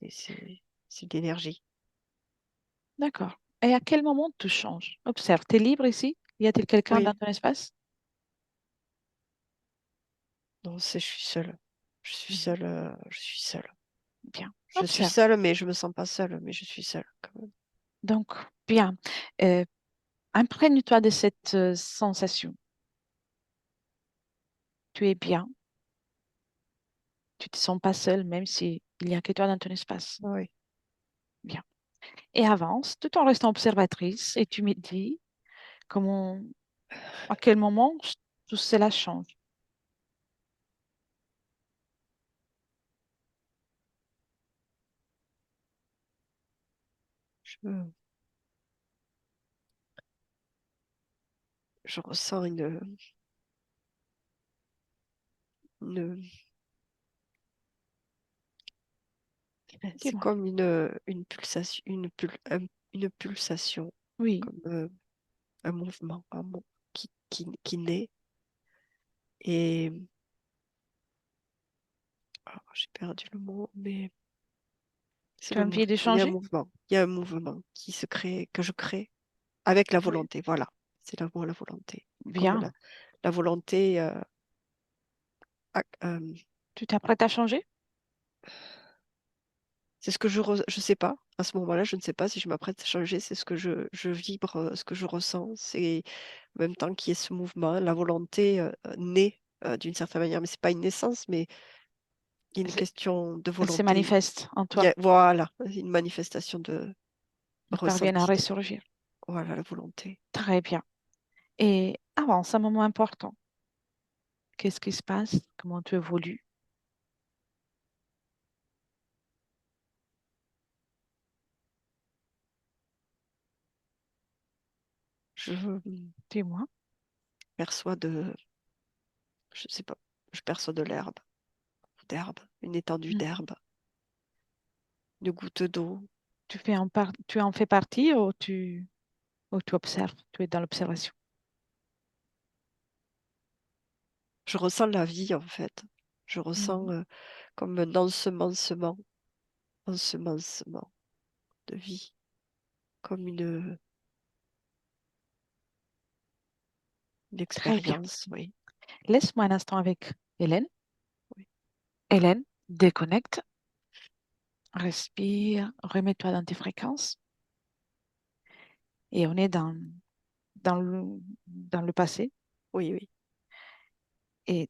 de l'énergie.
d'accord. Et à quel moment tout change? Observe, tu es libre ici? Y a-t-il quelqu'un dans
Oui,
ton espace?
non, je suis seule. Je suis
Mhm.
seule, je suis seule.
Bien,
Je suis
observe.
seule, mais je me sens pas seule, mais je suis seule quand même.
Donc, bien, Euh, imprègne-toi de cette sensation. Tu es bien, tu te sens pas seul, même si il n'y a que toi dans ton espace.
Oui,
Bien. Et avance tout en restant observatrice et tu me dis comment, à quel moment tout cela change.
je, je ressens une, c'est
Dis-moi.
comme une pulsation, une pulsation,
Oui,
comme un mouvement, qui naît. Et j'ai perdu le mot, mais c'est
tu as
le
envie
mouvement.
de
Il y a un
changer?
mouvement. Il y a un mouvement qui se crée, que je crée avec la
Oui.
volonté. Voilà, c'est le mot, la volonté. Comme
Bien.
la volonté,
Tu t'apprêtes à changer?
c'est ce que je sais pas. À ce moment-là, je ne sais pas si je m'apprête à changer. C'est ce que je vibre, ce que je ressens. C'est en même temps qu'il y ait ce mouvement, la volonté naît d'une certaine manière, mais c'est pas une naissance, mais il y a une
C'est-
question de
Elle se
volonté.
manifeste en
Il y
toi.
a, voilà, une manifestation de
Elles parviennent à
ressenti.
ressurgir.
Voilà, la volonté.
Très bien. Et avance un moment important. Qu'est-ce qui se passe? Comment tu évolues?
Je
Dis-moi.
perçois je sais pas, je perçois d'herbe, une étendue
Mhm.
d'herbe, une goutte d'eau.
Tu en fais partie ou tu observes? Tu es dans l'observation.
Je ressens la vie en fait. Je ressens
Mhm.
comme un ensemencement de vie, comme une
Très bien.
expérience, oui.
Laisse-moi un instant avec Hélène.
Oui,
Hélène, déconnecte, respire, remets-toi dans tes fréquences. Et on est dans dans le passé.
oui, oui.
Et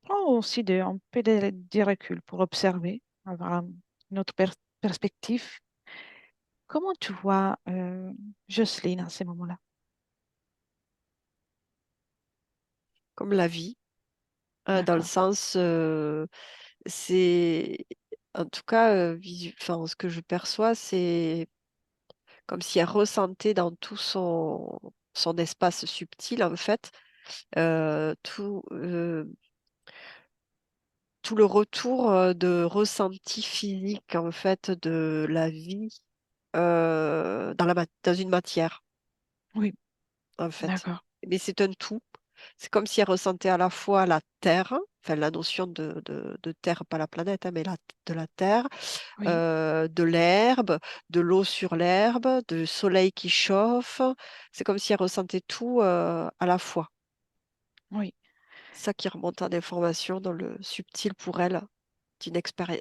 prends aussi un peu de recul pour observer, avoir une autre perspective. Comment tu vois Jocelyne à ces moments-là?
Comme la vie, dans le
D'accord.
sens, c'est, en tout cas, enfin, ce que je perçois, c'est comme si elle ressentait dans tout son espace subtil, en fait, euh, tout, euh, tout le retour de ressenti physique, en fait, de la vie dans une matière,
Oui,
en fait.
d'accord.
Mais c'est un tout. C'est comme si elle ressentait à la fois la terre, enfin la notion de terre, pas la planète, hein, mais de la terre,
Oui,
de l'herbe, de l'eau sur l'herbe, du soleil qui chauffe. C'est comme si elle ressentait tout à la fois.
oui,
Ça qui remonte en information dans le subtil pour elle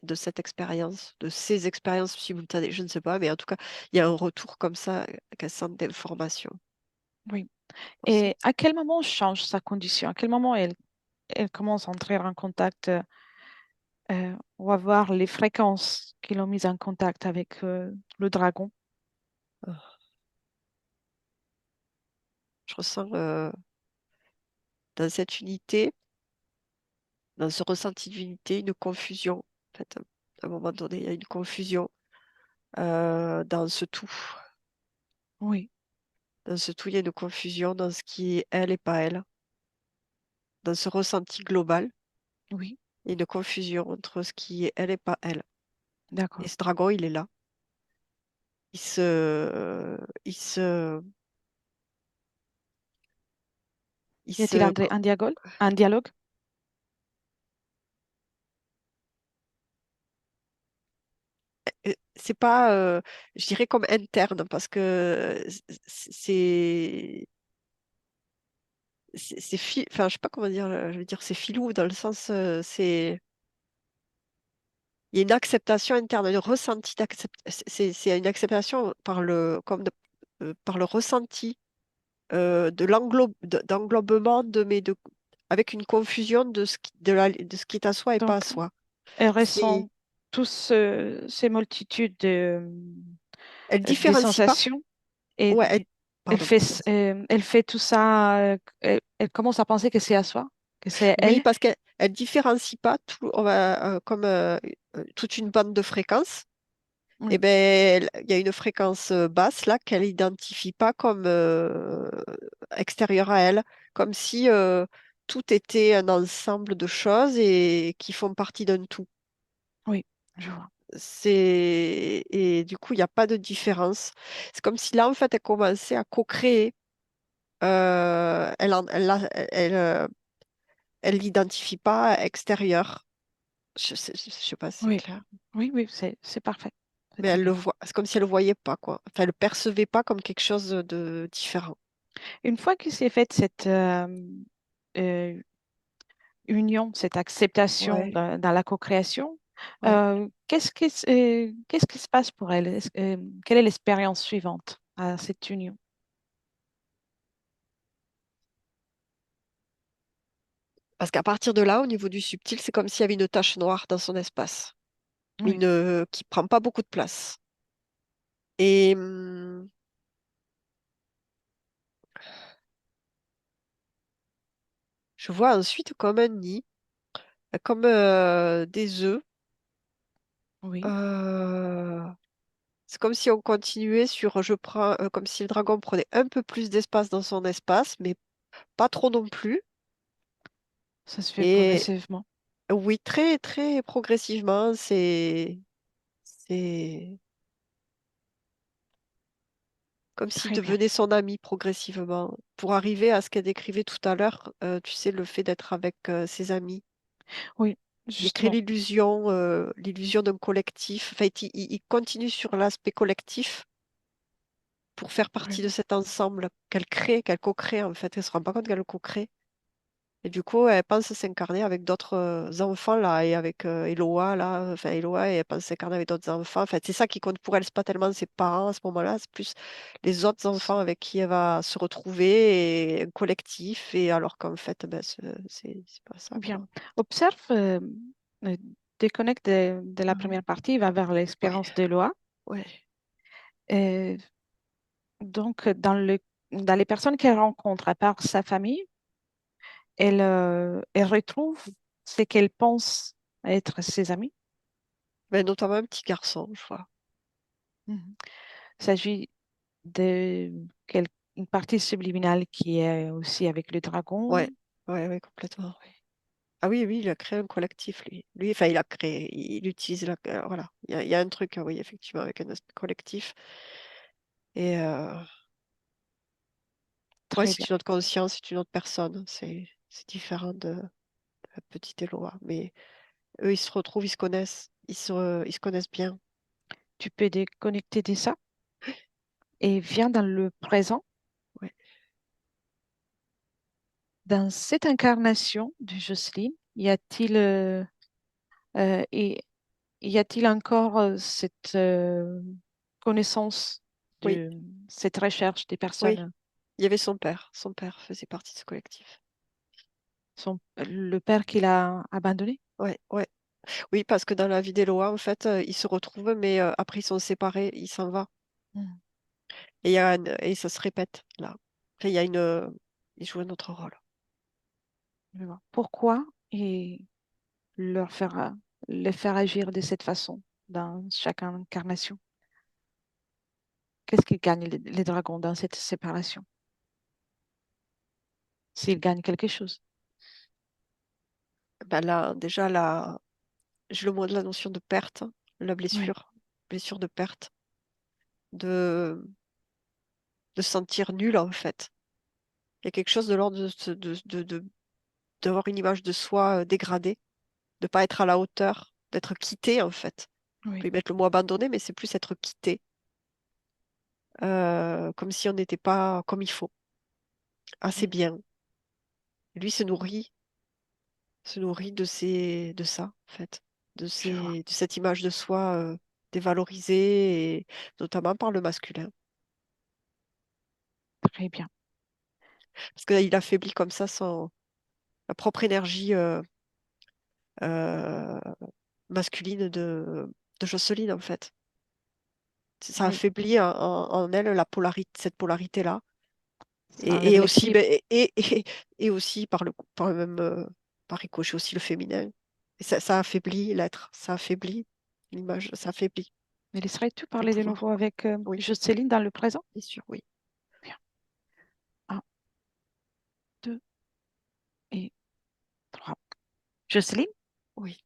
de cette expérience, de ces expériences simultanées, je ne sais pas, mais en tout cas, il y a un retour comme ça qu'elle sent d'information.
oui. Et
Ressenti.
à quel moment change sa condition? À quel moment elle commence à entrer en contact On va voir les fréquences qui l'ont mise en contact avec le dragon.
Je ressens dans cette unité, dans ce ressenti d'unité, une confusion. En fait, à un moment donné, il y a une confusion dans ce tout.
Oui,
Dans ce tout, il y a une confusion dans ce qui est elle et pas elle. Dans ce ressenti global,
oui,
il y a une confusion entre ce qui est elle et pas elle. Et
d'accord.
ce dragon, il est là. Il se, il
Y a-t-il
se,
un dialogue?
c'est pas, je dirais comme interne, parce que enfin, je sais pas comment dire, je veux dire, c'est filou dans le sens, il y a une acceptation interne, un ressenti c'est une acceptation par le ressenti d'englobement avec une confusion de ce qui est à soi et pas à
Donc,
soi.
elle
C'est,
ressent tous ces multitudes
elle
des
différencie pas.
sensations et
Ouais,
elle
pardon.
elle fait tout ça. Elle commence à penser que c'est à soi, que c'est
Oui,
elle.
parce qu'elle elle différencie pas comme toute une bande de fréquences. Et
Oui,
ben, il y a une fréquence basse là qu'elle identifie pas comme extérieure à elle, comme si tout était un ensemble de choses et qui font partie d'un tout.
oui, je vois.
Et du coup, il n'y a pas de différence. C'est comme si là, en fait, elle commençait à co-créer. Elle l'identifie pas extérieure. Je sais pas si c'est
Oui,
clair.
oui, oui, c'est parfait. C'est
Mais
très
elle le
bien.
voit. C'est comme si elle le voyait pas, quoi. Enfin, elle le percevait pas comme quelque chose de différent.
Une fois que c'est faite cette euh, union, cette acceptation
Ouais,
dans la co-création,
ouais.
qu'est-ce qui se passe pour elle? Quelle est l'expérience suivante à cette union?
Parce qu'à partir de là, au niveau du subtil, c'est comme s'il y avait une tache noire dans son espace,
Oui,
qui prend pas beaucoup de place. Et je vois ensuite comme un nid, comme des œufs.
oui,
Euh, c'est comme si on continuait comme si le dragon prenait un peu plus d'espace dans son espace, mais pas trop non plus.
ça se fait
Et
progressivement.
oui, très, très progressivement, c'est comme s'il
Très bien.
devenait son ami progressivement, pour arriver à ce qu'elle décrivait tout à l'heure, tu sais, le fait d'être avec ses amis.
Oui,
Il crée
justement.
l'illusion d'un collectif. Enfin, il continue sur l'aspect collectif pour faire partie
Oui,
de cet ensemble qu'elle co-crée en fait. Elle se rend pas compte qu'elle le co-crée. Et du coup, elle pense s'incarner avec d'autres enfants là, et avec Eloa là, enfin Eloa, et elle pense s'incarner avec d'autres enfants. En fait, c'est ça qui compte pour elle, c'est pas tellement ses parents à ce moment-là, c'est plus les autres enfants avec qui elle va se retrouver et un collectif. Et alors qu'en fait, ben, c'est pas ça
bien.
quoi.
Observe, euh, déconnecte de la
Ouais,
première partie, va vers
ouais,
l'expérience de Loa.
ouais.
Euh, donc, dans les personnes qu'elle rencontre, à part sa famille, elle retrouve ce qu'elle pense être ses amis.
Mais notamment un petit garçon, je vois.
Mhm. Il s'agit de une partie subliminale qui est aussi avec le
Ouais,
dragon.
ouais, ouais, complètement. Ouais. Ah oui, oui, il a créé un collectif, lui. Lui, enfin, il a créé, il utilise voilà. Il y a un truc, oui, effectivement, avec un aspect collectif. Et ouais,
Très bien.
c'est une autre conscience, c'est une autre personne. C'est différent de la petite Eloa. Mais eux, ils se retrouvent, ils se connaissent. Ils se connaissent bien.
Tu peux déconnecter de ça et viens dans le présent.
Ouais.
Dans cette incarnation de Jocelyne, et y a-t-il encore cette connaissance
Oui,
de cette recherche des
oui.
personnes,
Il y avait son père. Son père faisait partie de ce collectif.
le père qu'il a abandonné?
Ouais, ouais. Oui, parce que dans la vie d'Eloa, en fait, ils se retrouvent, mais après ils sont séparés, il s'en va.
Hmm,
Et ça se répète là. Enfin, il joue un autre rôle.
je vois. Pourquoi et leur faire, les faire agir de cette façon dans chaque incarnation? Qu'est-ce qu'ils gagnent les dragons dans cette séparation? S'ils gagnent quelque chose.
Ben là, déjà, là, j'ai le mot de la notion de perte, la
Oui,
blessure de perte, de, de se sentir nul en fait. Il y a quelque chose de l'ordre d'avoir une image de soi dégradée, de pas être à la hauteur, d'être quitté en fait. On peut
oui,
y mettre le mot abandonné, mais c'est plus être quitté, comme si on n'était pas comme il faut, assez
hmm,
bien. Lui se nourrit de ça, en fait,
je vois.
de cette image de soi dévalorisée, et notamment par le masculin.
Très bien.
Parce qu'il affaiblit comme ça la propre énergie euh, masculine de Jocelyne, en fait. Ça
Oui,
affaiblit en elle cette polarité-là.
ça enlève
Et aussi,
l'équilibre.
ben, et aussi par le même, par ricochet aussi le féminin. Et ça affaiblit l'être, ça affaiblit l'image, ça affaiblit
Mais laisserais-tu
le
parler de nouveau
pouvoir.
avec
Oui,
Jocelyne dans le présent?
bien sûr, oui.
Bien. Un, deux et trois. Jocelyne?
Oui,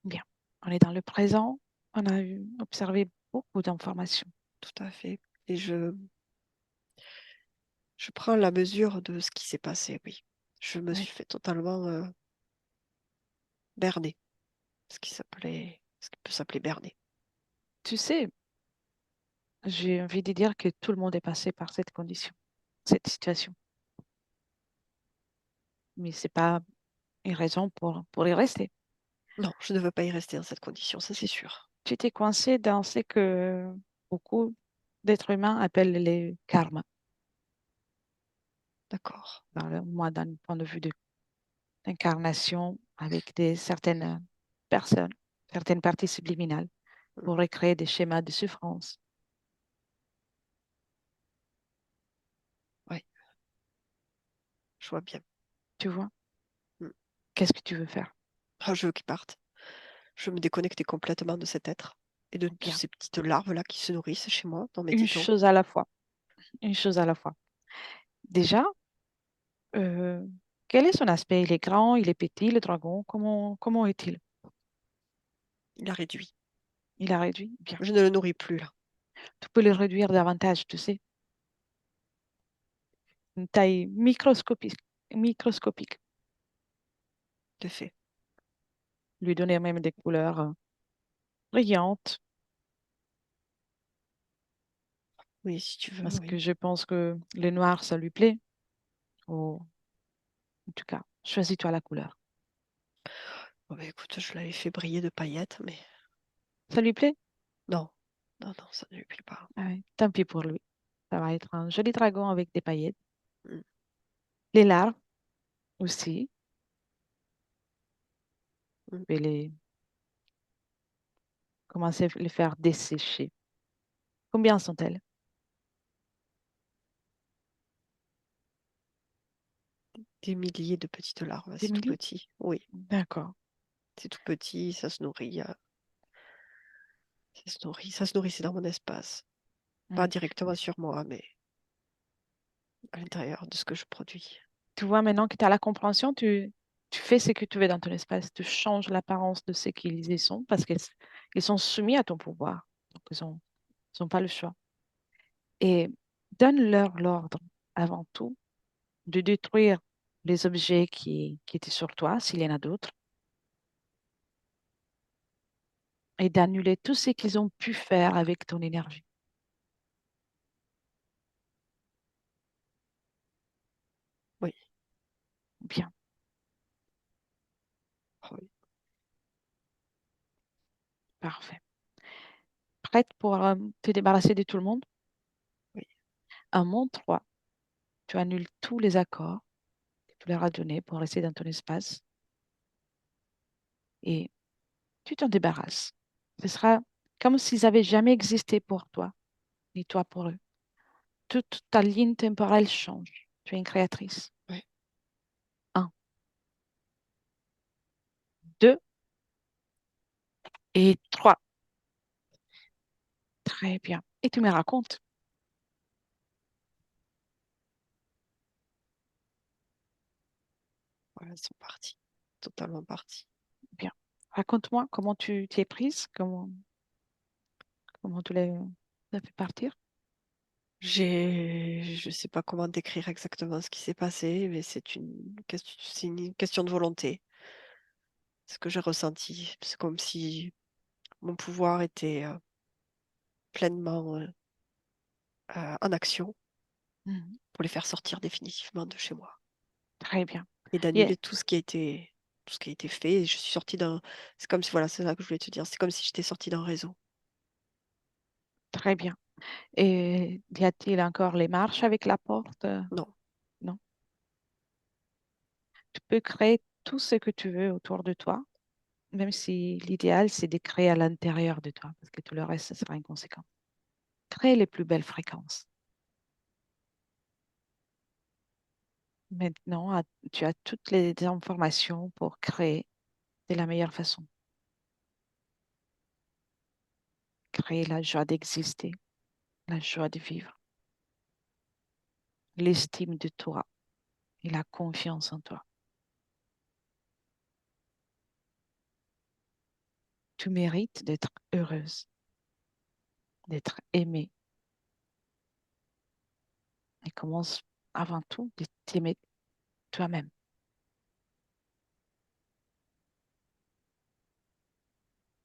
Bien. On est dans le présent. On a observé beaucoup d'informations.
tout à fait. Et je prends la mesure de ce qui s'est passé, oui. Je me
Oui.
suis fait totalement berner, ce qui peut s'appeler berner.
Tu sais, j'ai envie de dire que tout le monde est passé par cette condition, cette situation. Mais c'est pas une raison pour y rester.
Non, je ne veux pas y rester dans cette condition, ça c'est
Tu
sûr.
tu t'es coincé dans ce que beaucoup d'êtres humains appellent les karmas,
D'accord.
moi, d'un point de vue d'incarnation avec certaines personnes, certaines parties subliminales,
Mm.
pour recréer des schémas de souffrance.
Ouais, je vois bien.
Tu vois?
Mm.
Qu'est-ce que tu veux faire?
Ah, je veux qu'ils partent. Je veux me déconnecter complètement de cet être et de
Bien.
ces petites larves-là qui se nourrissent chez moi, dans mes
Une
tétons.
chose à la fois. Une chose à la fois. Déjà, euh, quel est son aspect? Il est grand, il est petit, le dragon, comment est-il?
Il a réduit.
Il a réduit? Bien.
Je ne le nourris plus, là,
Tu peux le réduire davantage, tu sais. Une taille microscopique, microscopique.
de fait.
Lui donner même des couleurs brillantes,
Oui, si tu veux,
parce que
oui.
je pense que le noir, ça lui plaît. Ou en tout cas, choisis-toi la couleur.
Bon, bah, écoute, je l'avais fait briller de paillettes, mais
Ça lui plaît?
non, non, non, ça ne lui plaît pas.
Ah ouais, tant pis pour lui. Ça va être un joli dragon avec des paillettes.
Mm,
Les larves aussi.
mm.
Je vais commencer à les faire dessécher. Combien sont-elles?
Des milliers de petites larves,
Des
c'est tout
milliers?
petit. Oui,
D'accord.
c'est tout petit, ça se nourrit, c'est dans mon espace. Pas
Mm.
directement sur moi, mais à l'intérieur de ce que je produis.
Tu vois, maintenant que tu as la compréhension, tu fais ce que tu veux dans ton espace. Tu changes l'apparence de ce qu'ils y sont parce qu'ils sont soumis à ton pouvoir. Donc, ils ont pas le choix. Et donne-leur l'ordre avant tout de détruire les objets qui étaient sur toi, s'il y en a d'autres, et d'annuler tout ce qu'ils ont pu faire avec ton énergie.
Oui,
Bien,
oui,
parfait. Prête pour te débarrasser de tout le monde?
oui.
À mon 3, tu annules tous les accords que tu leur as donnés pour rester dans ton espace. et tu t'en débarrasses. Ce sera comme s'ils n'avaient jamais existé pour toi, ni toi pour eux. Toute ta ligne temporelle change. Tu es une créatrice.
Oui.
Un, deux et trois. Très bien. Et tu me racontes.
Voilà, elles sont parties. Totalement parties.
Bien. Raconte-moi comment tu t'y es prise, comment tu l'as fait partir.
Je sais pas comment décrire exactement ce qui s'est passé, mais c'est une question de volonté. Ce que j'ai ressenti, c'est comme si mon pouvoir était pleinement en action
Mhm.
pour les faire sortir définitivement de chez moi
Très bien.
et
Et-
d'annuler tout ce qui a été fait. Et je suis sortie c'est comme si, voilà, c'est ça que je voulais te dire. C'est comme si j'étais sortie d'un réseau.
Très bien. Et y a-t-il encore les marches avec la porte?
Non,
Non. Tu peux créer tout ce que tu veux autour de toi, même si l'idéal, c'est de créer à l'intérieur de toi, parce que tout le reste, ce sera inconséquent. Crée les plus belles fréquences. Maintenant, tu as toutes les informations pour créer de la meilleure façon. Créer la joie d'exister, la joie de vivre, l'estime de toi et la confiance en toi. Tu mérites d'être heureuse, d'être aimée et commence avant tout de t'aimer toi-même.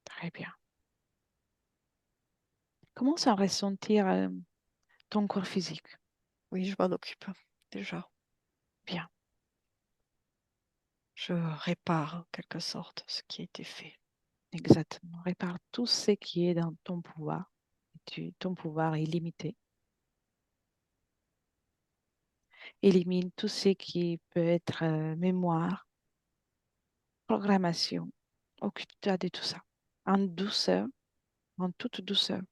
Très bien. Commence à ressentir ton corps physique.
oui, je m'en occupe déjà.
Bien,
Je répare en quelque sorte ce qui a été fait.
exactement. Répare tout ce qui est dans ton pouvoir. Ton pouvoir est limité. Élimine tout ce qui peut être mémoire, programmation. Occupe-toi de tout ça. En douceur, en toute douceur,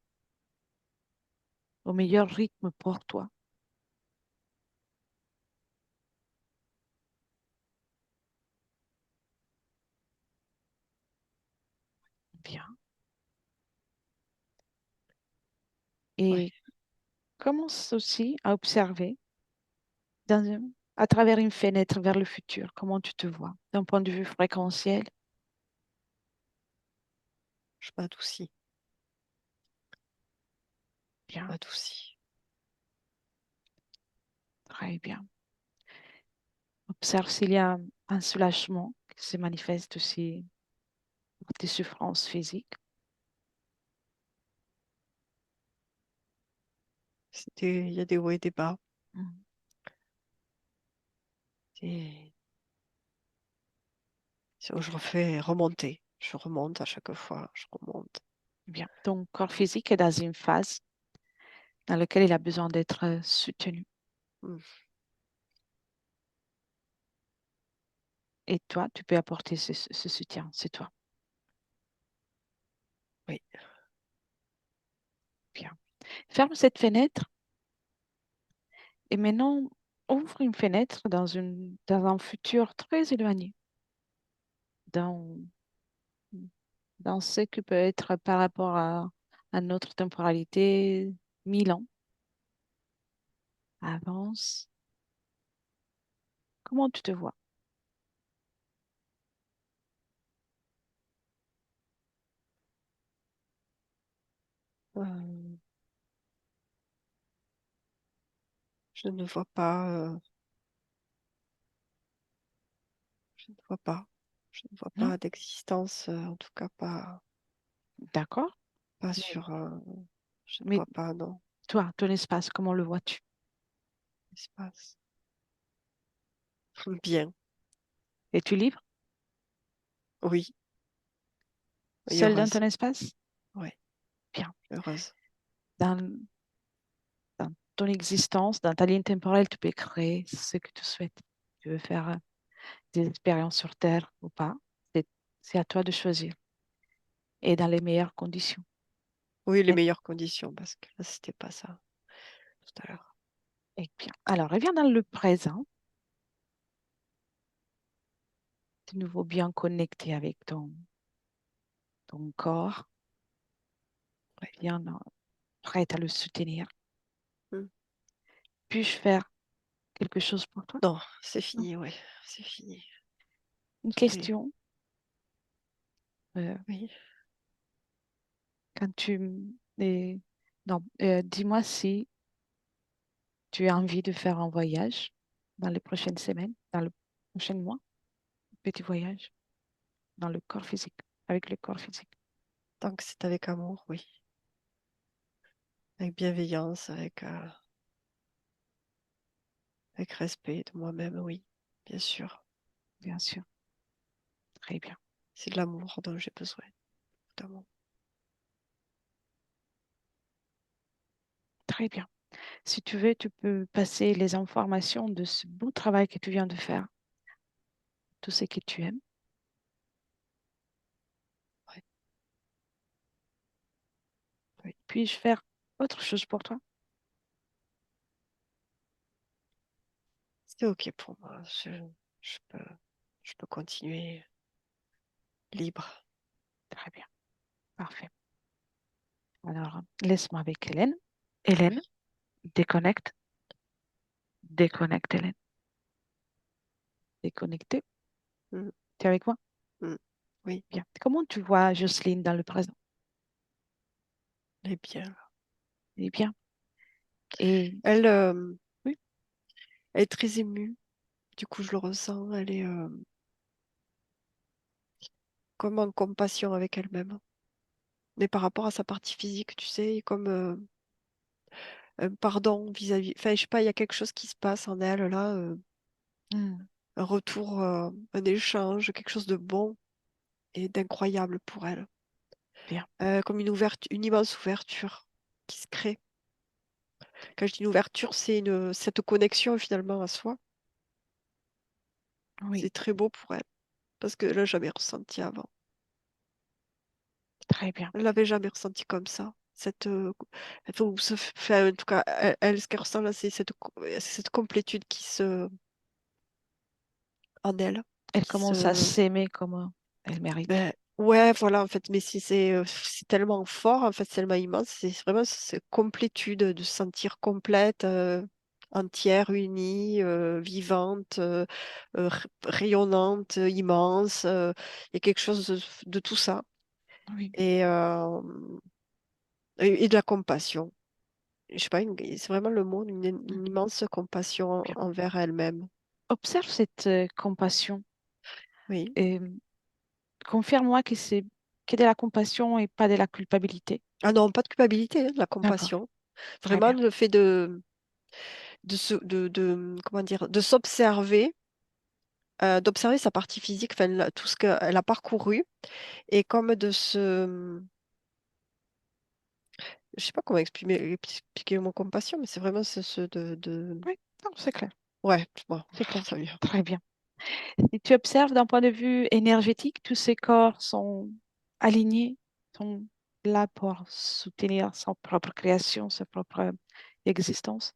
au meilleur rythme pour toi. Bien.
Ouais,
Et commence aussi à observer à travers une fenêtre vers le futur, comment tu te vois d'un point de vue fréquentiel.
je m'adoucis, je
Bien,
m'adoucis.
très bien. Observe s'il y a un soulagement qui se manifeste aussi pour tes souffrances physiques.
Il y a des hauts et des bas.
Mhm.
Et je refais remonter. Je remonte à chaque fois. Je remonte.
Bien. Ton corps physique est dans une phase dans laquelle il a besoin d'être soutenu.
Mm.
Et toi, tu peux apporter ce soutien, c'est toi.
Oui,
Bien. Ferme cette fenêtre et maintenant ouvre une fenêtre dans un futur très éloigné, dans, dans ce qui peut être par rapport à notre temporalité, 1000 ans. Avance. Comment tu te vois?
euh, je ne vois pas. Je ne vois pas. Je ne vois
Non?
pas d'existence. En tout cas,
D'accord.
pas
Mais,
sur. Je ne
mais
vois pas, non,
toi, ton espace, comment le vois-tu?
l'espace. Bien.
Es-tu libre?
Oui. Oui,
Seul dans ton
heureuse.
espace?
Oui,
Bien.
heureuse.
Dans, dans ton existence, dans ta ligne temporelle, tu peux créer ce que tu souhaites. Tu veux faire des expériences sur Terre ou pas. C'est C'est à toi de choisir et dans les meilleures conditions.
Oui, les
Et,
meilleures conditions, parce que là, c'était pas ça tout à l'heure.
et bien. Alors, reviens dans le présent, de nouveau bien connecté avec ton corps,
Ouais.
bien prête à le soutenir.
Mm.
Puis-je faire quelque chose pour toi?
Non, c'est
Non.
fini, oui, c'est fini.
Une
Tout est.
question. euh,
Oui.
quand tu... non, dis-moi si tu as envie de faire un voyage dans les prochaines semaines, dans le prochain mois, un petit voyage dans le corps physique, avec le corps physique.
Tant que c'est avec amour, oui. Avec bienveillance, avec respect de moi-même, oui, bien sûr.
Bien sûr. Très bien.
C'est de l'amour dont j'ai besoin, d'amour.
Très bien. Si tu veux, tu peux passer les informations de ce beau travail que tu viens de faire, tout ce que tu aimes.
Ouais, oui.
Puis-je faire autre chose pour toi?
C'est OK pour moi. Je peux, je peux continuer libre.
Très bien. Parfait. Alors, laisse-moi avec Hélène. Hélène,
Oui.
déconnecte. Déconnecte, Hélène. Déconnectée.
Mm,
Tu es avec moi?
mm. Oui,
Bien. Comment tu vois Jocelyne dans le présent?
elle est bien.
Elle est bien. Et
Elle,
oui,
elle est très émue. Du coup, je le ressens. Elle est comme en compassion avec elle-même. Mais par rapport à sa partie physique, tu sais, comme un pardon vis-à-vis. Enfin, je sais pas, il y a quelque chose qui se passe en elle là,
hmm,
un retour, un échange, quelque chose de bon et d'incroyable pour elle.
bien.
Comme une immense ouverture qui se crée. Quand je dis une ouverture, c'est cette connexion finalement à soi.
Oui,
C'est très beau pour elle parce que elle l'a jamais ressenti avant.
très bien.
Elle l'avait jamais ressenti comme ça. Enfin, enfin, en tout cas, ce qu'elle ressent là, c'est cette complétude qui se en elle,
Elle
qui
commence à
se
s'aimer comme elle mérite.
ben, ouais, voilà, en fait, mais c'est tellement fort, en fait, c'est tellement immense, c'est vraiment cette complétude de se sentir complète, entière, unie, vivante, rayonnante, immense. Il y a quelque chose de tout ça.
Oui,
Et, et de la compassion. Je sais pas, c'est vraiment le mot, une
mhm,
immense compassion
bien.
envers elle-même.
Observe cette compassion
Oui.
et confirme-moi que c'est que de la compassion et pas de la culpabilité.
Ah non, pas de culpabilité, hein, de la
D'accord,
compassion.
très
Vraiment,
bien.
le fait comment dire, de s'observer, d'observer sa partie physique, enfin, tout ce qu'elle a parcouru, et comme je sais pas comment expliquer mon compassion, mais c'est vraiment
Oui, non, c'est clair,
ouais, bon,
c'est clair.
ça vient.
Très bien. Si tu observes d'un point de vue énergétique, tous ces corps sont alignés, sont là pour soutenir sa propre création, sa propre existence,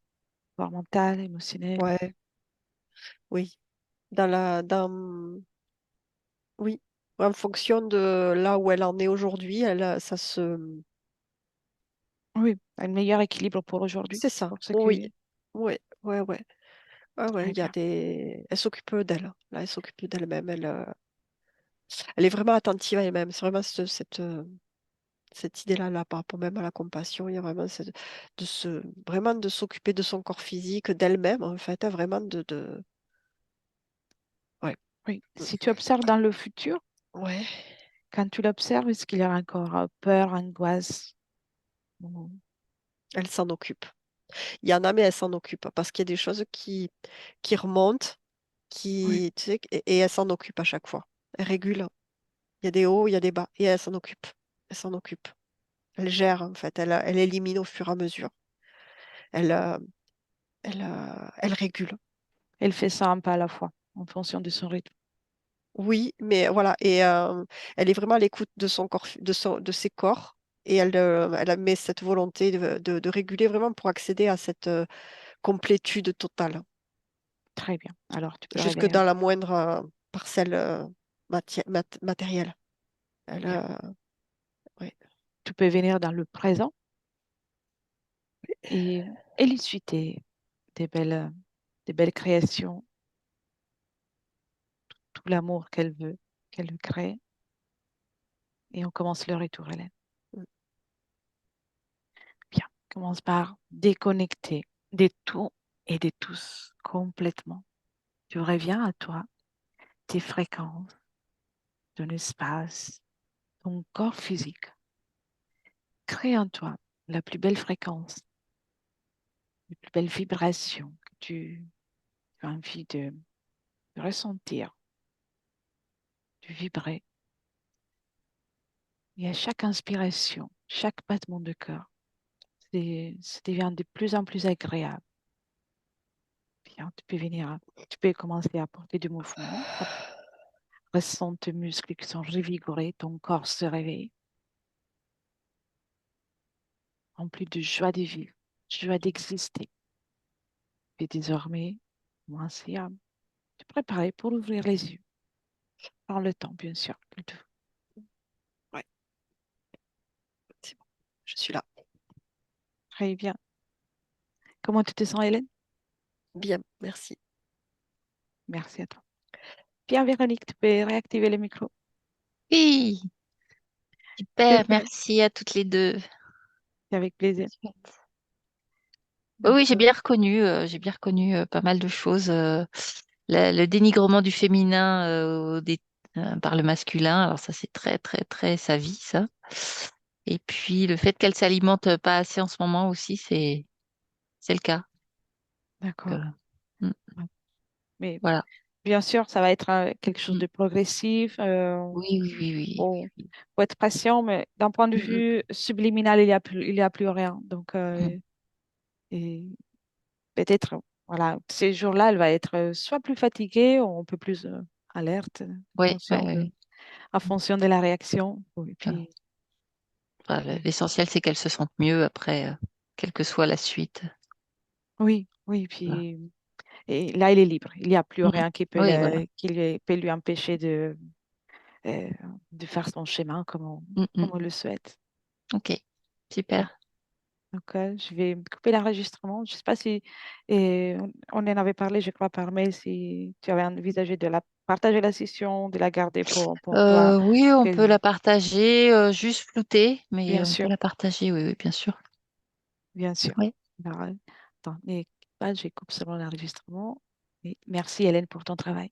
voire mentale, émotionnelle.
Ouais, oui, oui, en fonction de là où elle en est aujourd'hui,
Oui, un meilleur équilibre pour aujourd'hui,
c'est ça,
pour ce
oui,
qui...
ouais, ouais, ouais, ouais, ouais,
Très
il y a
bien.
des, elle s'occupe d'elle, là, elle s'occupe d'elle-même, elle est vraiment attentive à elle-même, c'est vraiment cette idée-là, là, par rapport même à la compassion, il y a vraiment vraiment de s'occuper de son corps physique, d'elle-même, en fait, hein, vraiment ouais.
Oui,
Mm.
si tu observes dans le futur,
Ouais,
quand tu l'observes, est-ce qu'il y a encore peur, angoisse? ou-
elle s'en occupe. Il y en a, mais elle s'en occupe parce qu'il y a des choses qui remontent,
Oui,
tu sais, et elle s'en occupe à chaque fois. Elle régule. Il y a des hauts, il y a des bas, et elle s'en occupe. Elle s'en occupe. Elle gère, en fait. Elle élimine au fur et à mesure. Elle, elle régule.
elle fait ça un pas à la fois, en fonction de son rythme.
Oui, mais voilà, et elle est vraiment à l'écoute de son corps, de ses corps, et elle a met cette volonté de réguler vraiment pour accéder à cette complétude totale,
Très bien. Alors, tu peux
jusque
revenir.
dans la moindre parcelle matérielle. Elle,
Bien.
ouais.
Tu peux venir dans le présent et, et lui suiter des belles créations, tout l'amour qu'elle veut créer. Et on commence le retour, Hélène. Bien. Commence par déconnecter des tout et des tous complètement. Tu reviens à toi, tes fréquences, ton espace, ton corps physique. Crée en toi la plus belle fréquence, les plus belles vibrations que tu as envie de ressentir, de vibrer. Et à chaque inspiration, chaque battement de cœur, ça devient de plus en plus agréable. Bien, tu peux venir, tu peux commencer à apporter du mouvement. Ressens tes muscles qui sont revigorés, ton corps se réveille, rempli de joie de vivre, joie d'exister. Et désormais, commencer à te préparer pour ouvrir les yeux. Prends le temps, bien sûr.
Ouais, c'est bon, je suis là.
Très bien. Comment tu te sens, Hélène?
Bien, merci.
Merci à toi. Bien, Véronique, tu peux réactiver le micro,
Oui,
s'il
super,
te plaît.
merci à toutes les deux.
C'est avec plaisir.
Oui,
Donc,
oui, j'ai bien reconnu pas mal de choses. Le dénigrement du féminin par le masculin, alors ça c'est très, très, très sa vie, ça. Et puis le fait qu'elle s'alimente pas assez en ce moment aussi, c'est le cas.
d'accord.
Donc, mm,
Ouais. Mais
voilà.
bien sûr, ça va être quelque chose
Mm.
de progressif.
Oui, oui, oui,
Faut, faut être patient, mais d'un point de
oui. Mm,
vue subliminal, il y a plus rien. Donc,
mm.
et peut-être, voilà, ces jours-là, elle va être soit plus fatiguée, ou un peu plus alerte,
Oui, oui, oui.
en
Oui.
fonction de la réaction. Et
Voilà.
puis,
Voilà, l'essentiel, c'est qu'elle se sente mieux après, quelle que soit la suite.
oui, oui,
Voilà.
puis, et là, il est libre. Il n'y a plus
Mm.
rien
Oui, voilà.
peut lui empêcher euh, de faire son schéma
Mm, mm.
comme on le souhaite.
Ok, super.
Donc, je vais couper l'enregistrement. Je ne sais pas si on en avait parlé, je crois, par mail, si tu avais envisagé de la partager la session, de la garder pour toi.
Oui, on peut
Que-
la partager, juste floutée, mais
bien
on peut
sûr,
la partager, oui, oui, bien sûr.
bien sûr.
Oui.
Alors, attends, mais pas, je coupe seulement l'enregistrement. Et merci Hélène pour ton travail.